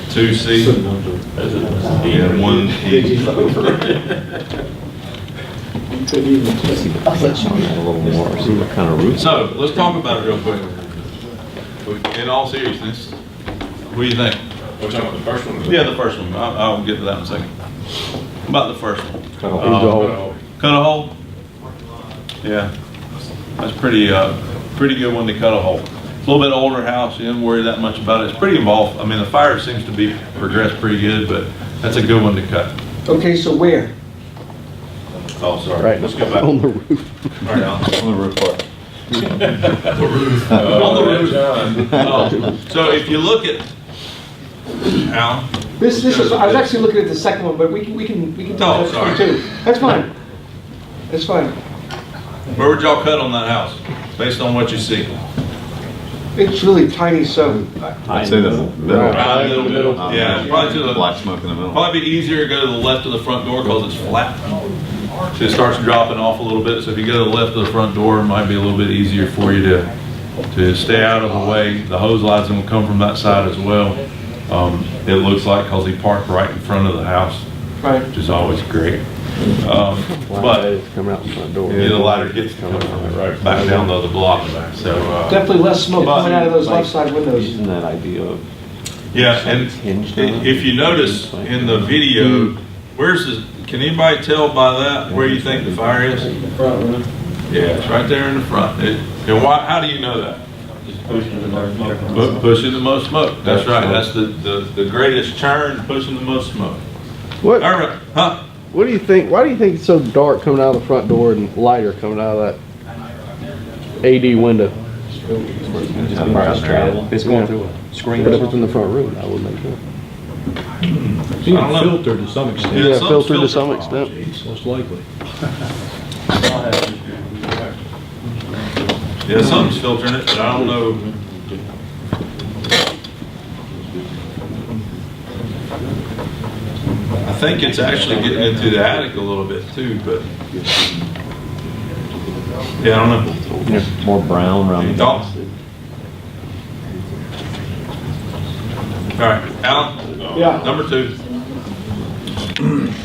A: 2C, yeah, 1E.
J: I'll let Sean add a little more, see what kind of roots.
A: So, let's talk about it real quick. In all seriousness, what do you think?
D: We're talking about the first one?
A: Yeah, the first one. I'll get to that in a second. About the first one.
H: Cut a hole.
A: Cut a hole? Yeah. That's pretty good one to cut a hole. It's a little bit older house, you didn't worry that much about it. It's pretty involved. I mean, the fire seems to be progressed pretty good, but that's a good one to cut.
B: Okay, so where?
A: Oh, sorry.
H: Right,
A: Let's go back.
H: on the roof.
A: All right, Alan.
E: On the roof part.
A: On the roof. Oh, so if you look at, Alan.
B: This is, I was actually looking at the second one, but we can talk
A: Oh,
B: about
A: sorry.
B: that too. That's fine. That's fine.
A: Where would y'all cut on that house, based on what you see?
B: It's really tiny, so
E: I'd say the middle.
A: Right in the middle. Yeah, probably to the,
E: Black smoke in the middle.
A: probably be easier to go to the left of the front door because it's flat. So it starts dropping off a little bit. So if you go to the left of the front door, it might be a little bit easier for you to stay out of the way. The hose lines will come from that side as well. It looks like because he parked right in front of the house,
B: right.
A: which is always great. But
H: It's coming out the front door.
A: the ladder gets coming right back down the other block. So
B: Definitely less smoke coming out of those left side windows.
J: Using that idea of.
A: yeah, and
J: Hinged on it.
A: if you notice in the video, where's the? Can anybody tell by that where you think the fire is?
K: Front room.
A: Yeah, it's right there in the front. And why? How do you know that?
K: Pushing the most smoke.
A: Pushing the most smoke. That's right. That's the greatest churn, pushing the most smoke.
H: What?
A: All right, huh?
H: What do you think? Why do you think it's so dark coming out of the front door and lighter coming out of that AD window?
I: It's going through a screen.
H: But if it's in the front room, that would make sense.
G: Being
A: I don't know.
G: filtered to some extent.
H: Yeah,
A: something's
H: filtered to some
A: filtered.
H: extent.
G: Most likely.
A: Yeah, something's filtering it, but I don't know. I think it's actually getting into the attic a little bit too, but yeah, I don't know.
J: More brown around the.
A: Thoughts? All right, Alan?
B: Yeah.
A: Number 2.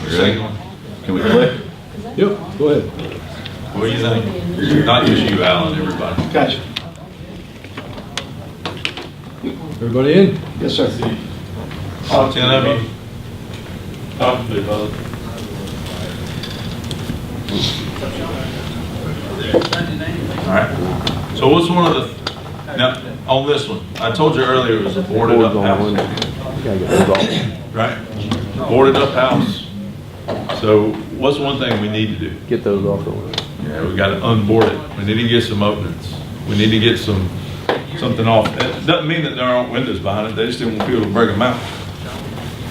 A: Second one.
E: Can we click?
G: Yep, go ahead.
A: What do you think? Not just you, Alan, everybody.
B: Gotcha.
G: Everybody in?
B: Yes, sir.
A: All 10 of you? All right. So what's one of the, now, on this one, I told you earlier it was a boarded up
H: Boards on one.
A: house,
H: You gotta get those off.
A: right? Boarded up house. So what's one thing we need to do?
H: Get those off the window.
A: Yeah, we gotta unboard it. We need to get some openings. We need to get something off. It doesn't mean that there aren't windows behind it. They just didn't want people to break them out.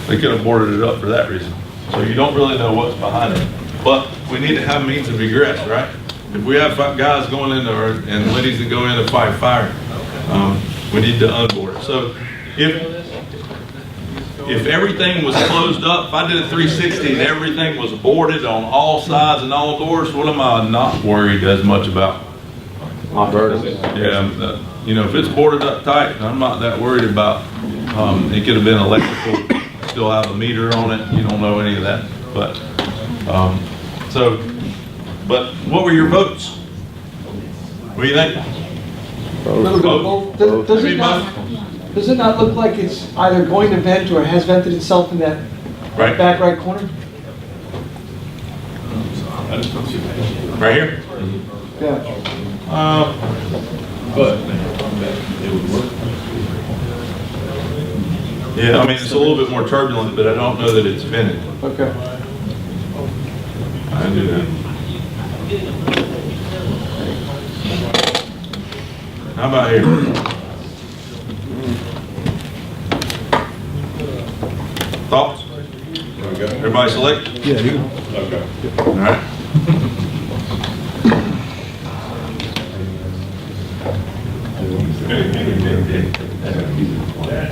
A: They could have boarded it up for that reason. So you don't really know what's behind it. But we need to have means of egress, right? If we have guys going into and ladies that go in to fight fire, we need to unboard it. So if everything was closed up, if I did a 360 and everything was boarded on all sides and all doors, what am I not worried as much about? Yeah, you know, if it's boarded up tight, I'm not that worried about, it could have been electrical, still have a meter on it, you don't know any of that, but, but what were your votes? What do you think?
B: Little bit of both. Does it not? Does it not look like it's either going to vent or has vented itself in that
A: Right.
B: back right corner?
A: Right here?
B: Yeah.
A: But it would work. Yeah, I mean, it's a little bit more turbulent, but I don't know that it's vented.
B: Okay.
A: I do that. How about here? Thoughts? Everybody select?
G: Yeah, you
A: Okay. All right.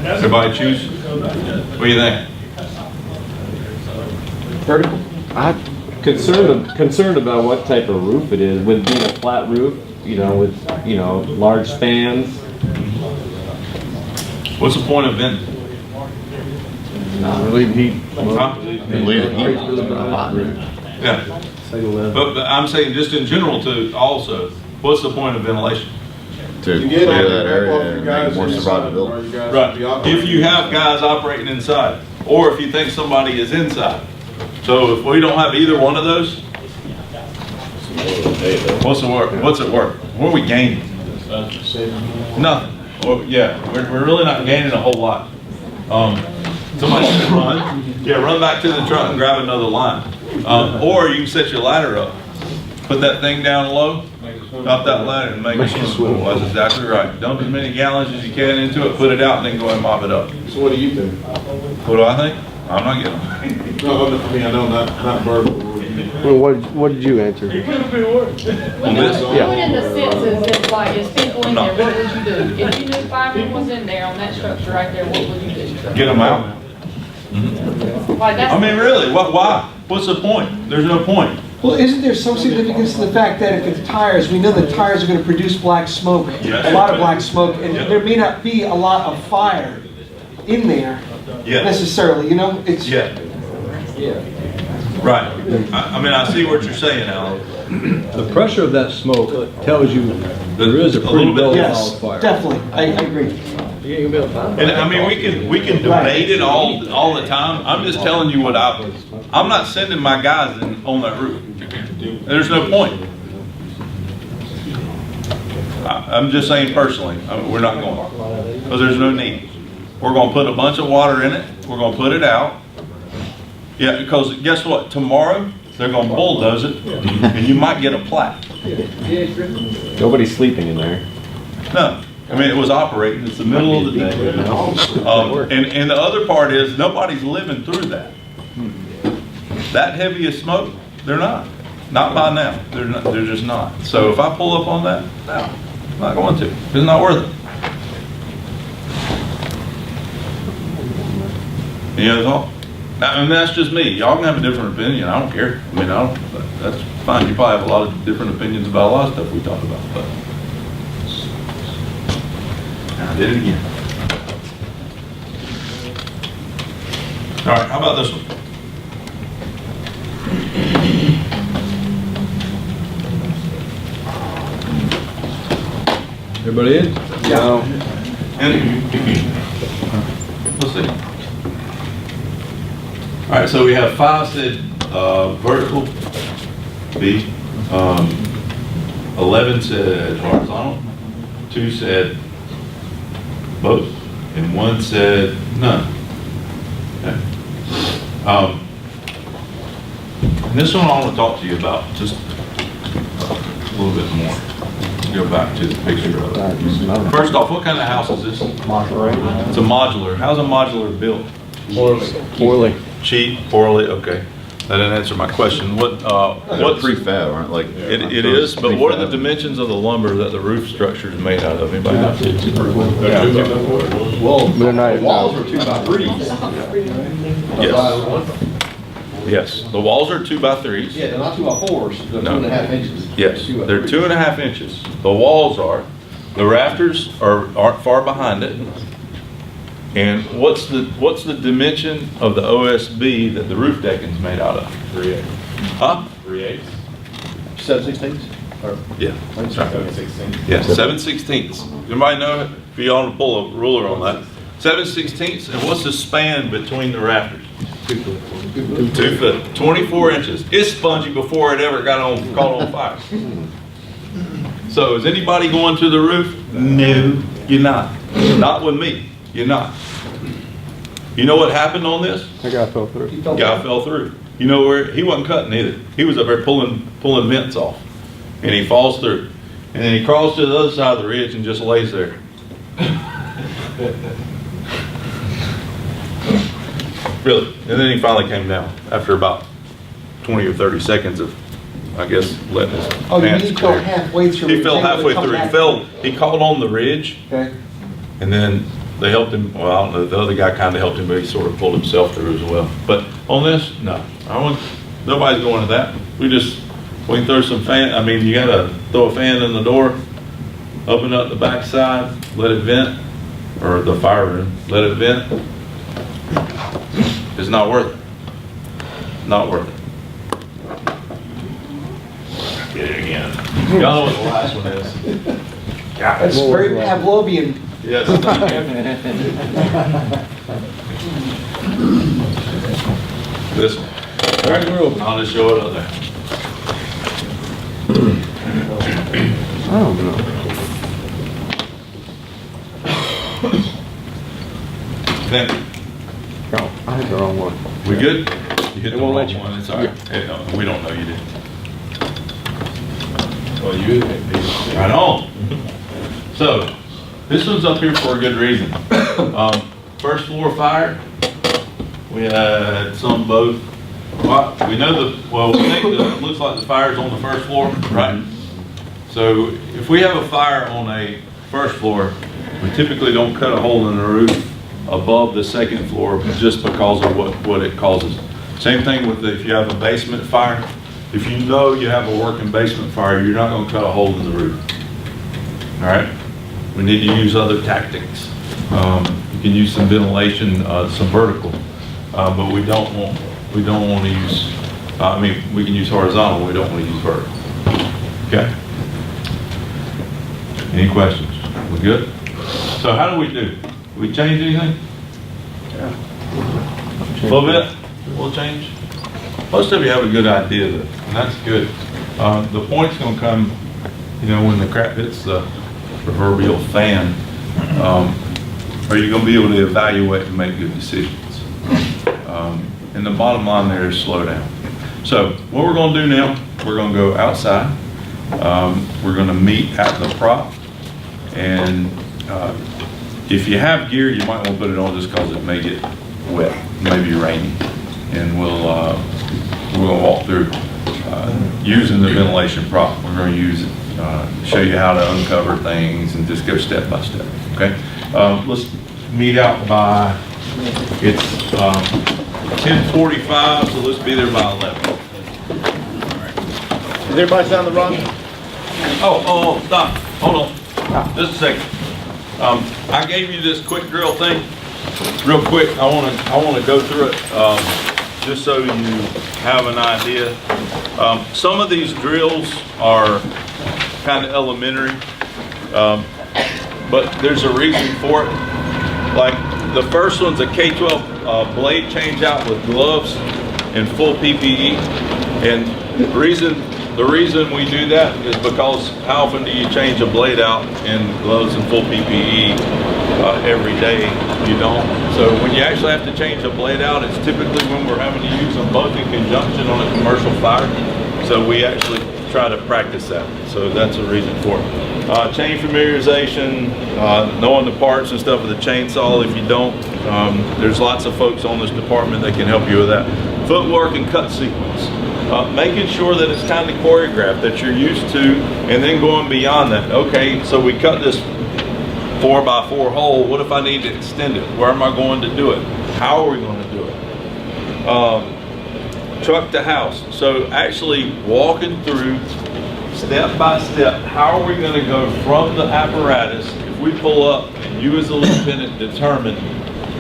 A: Everybody choose? What do you think?
B: Vertical?
J: I'm concerned about what type of roof it is. With being a flat roof, you know, with, you know, large spans.
A: What's the point of venting?
H: Relieve heat.
A: Huh? Yeah. But I'm saying just in general too, also, what's the point of ventilation?
E: To clear that area and make it more survivability.
A: Right. If you have guys operating inside, or if you think somebody is inside. So if we don't have either one of those, what's the work? What's it work? What are we gaining? Nothing. Well, yeah, we're really not gaining a whole lot. Somebody should run. Yeah, run back to the truck and grab another line. Or you can set your ladder up. Put that thing down low, drop that ladder and make it swim. That's exactly right. Dump as many gallons as you can into it, put it out, and then go and mop it up.
K: So what do you think?
A: What do I think? I'm not getting them.
K: No, I mean, I know not verbal.
H: Well, what did you answer?
A: On this?
M: Put in the census, it's like, is people in there, what would you do? If you knew 5 people was in there on that structure right there, what would you do?
A: Get them out.
M: Like, that's.
A: I mean, really, why? What's the point? There's no point.
B: Well, isn't there some significance to the fact that if it's tires, we know that tires are going to produce black smoke,
A: Yes.
B: a lot of black smoke, and
A: Yeah.
B: there may not be a lot of fire in there
A: Yeah.
B: necessarily, you know? It's
A: Yeah. Right. I mean, I see what you're saying, Alan.
G: The pressure of that smoke tells you there is a pretty
A: little bit,
G: well
B: Yes,
G: developed fire.
B: definitely, I agree.
A: And I mean, we can debate it all the time. I'm just telling you what I'm not sending my guys on that roof. There's no point. I'm just saying personally, we're not going, because there's no need. We're going to put a bunch of water in it. We're going to put it out. Yeah, because guess what? Tomorrow, they're going to bulldoze it, and you might get a plaque.
J: Nobody's sleeping in there.
A: No. I mean, it was operating. It's the middle of the day. And the other part is, nobody's living through that. That heavy of smoke, they're not. Not by now. They're just not. So if I pull up on that, no, I'm not going to. It's not worth it. Any other thought? Now, and that's just me. Y'all can have a different opinion. I don't care. I mean, that's fine. You probably have a lot of different opinions about a lot of stuff we talk about. But I did it again. All right, how about this one?
G: Everybody in?
A: Yeah. And let's see. All right, so we have 5 said vertical, B. 11 said horizontal. 2 said both, and 1 said none. Okay. And this one I want to talk to you about just a little bit more. Go back to the picture of it. First off, what kind of house is this? Modular. It's a modular. How's a modular built?
H: Poorly.
A: Cheap, poorly. Okay, that didn't answer my question. What
E: prefab, aren't like?
A: It is, but what are the dimensions of the lumber that the roof structure is made out of? Anybody know?
G: Well,
H: They're not.
I: Walls are 2 by 3s.
A: Yes. Yes, the walls are 2 by 3s.
I: Yeah, they're not 2 by 4s, they're
A: No.
I: 2.5 inches.
A: Yes,
I: 2 by
A: they're
I: 3s.
A: 2.5 inches. The walls are. The rafters aren't far behind it. And what's the dimension of the OSB that the roof decking's made out of?
D: 3/8.
A: Huh?
D: 3/8.
G: 7/16?
A: Yeah.
D: That's right. 16.
A: Yeah, 7/16. Anybody know it? If you want to pull a ruler on that. 7/16, and what's the span between the rafters? 2 foot, 24 inches. It's spongy before it ever caught on fire. So is anybody going to the roof? No, you're not. Not with me, you're not. You know what happened on this?
H: That guy fell through.
A: Guy fell through. You know where, he wasn't cutting either. He was up there pulling vents off. And he falls through. And then he crawls to the other side of the ridge and just lays there. Really. And then he finally came down after about 20 or 30 seconds of, I guess, letting his
B: Oh, you
A: pants
B: mean he fell
A: clear.
B: halfway through?
A: He fell
B: was able to
A: halfway
B: come
A: through.
B: back?
A: He caught on the ridge.
B: Okay.
A: And then they helped him, well, I don't know, the other guy kind of helped him, but he sort of pulled himself through as well. But on this, no, nobody's going to that. We can throw some fan, I mean, you gotta throw a fan in the door, open up the back side, let it vent, or the fire room, let it vent. It's not worth it. Not worth it. Get it again. Y'all know what the last one is.
B: That's very Pavlovian.
A: Yes. This one. All right, I'll just show it up there.
H: I don't know.
A: Then,
H: Oh, I hit the wrong one.
A: we good? You hit
H: It
A: the
H: won't
A: wrong
H: let you.
A: one, it's all right. Hey, no, we don't know you did.
D: Well, you,
A: Right on. So, this one's up here for a good reason. First floor fire, we had some both. Well, we know we think it looks like the fire's on the first floor, right? So if we have a fire on a first floor, we typically don't cut a hole in the roof above the second floor just because of what it causes. Same thing with if you have a basement fire. If you know you have a working basement fire, you're not going to cut a hole in the roof. All right? We need to use other tactics. You can use some ventilation, some vertical, but we don't want to use. I mean, we can use horizontal. We don't want to use vertical. Okay. Any questions? We good? So how do we do? We change anything? Yeah. A little bit. We'll change. Most of you have a good idea, though, and that's good. The point's going to come, when the crap hits the proverbial fan. Are you going to be able to evaluate and make good decisions? And the bottom line there is slow down. So what we're going to do now, we're going to go outside. We're going to meet at the prop. And if you have gear, you might want to put it on just because it may get wet, maybe rainy. And we'll walk through using the ventilation prop. We're going to use it, show you how to uncover things and just go step by step. Okay. Let's meet out by, it's 10:45, so let's be there by 11.
H: Does everybody sound the wrong?
A: Oh, stop, hold on, just a second. I gave you this quick drill thing, real quick. I want to go through it, just so you have an idea. Some of these drills are kind of elementary, but there's a reason for it. Like the first one's a K-12 blade change out with gloves and full PPE. And the reason we do that is because how often do you change a blade out in gloves and full PPE every day? You don't. So when you actually have to change a blade out, it's typically when we're having to use them both in conjunction on a commercial fire. So we actually try to practice that. So that's a reason for it. Chain familiarization, knowing the parts and stuff of the chainsaw. If you don't, there's lots of folks on this department that can help you with that. Footwork and cut sequence. Making sure that it's kind of choreographed, that you're used to, and then going beyond that. Okay, so we cut this 4x4 hole. What if I need to extend it? Where am I going to do it? How are we going to do it? Truck to house. So actually walking through step by step, how are we going to go from the apparatus, if we pull up and you as a lieutenant determine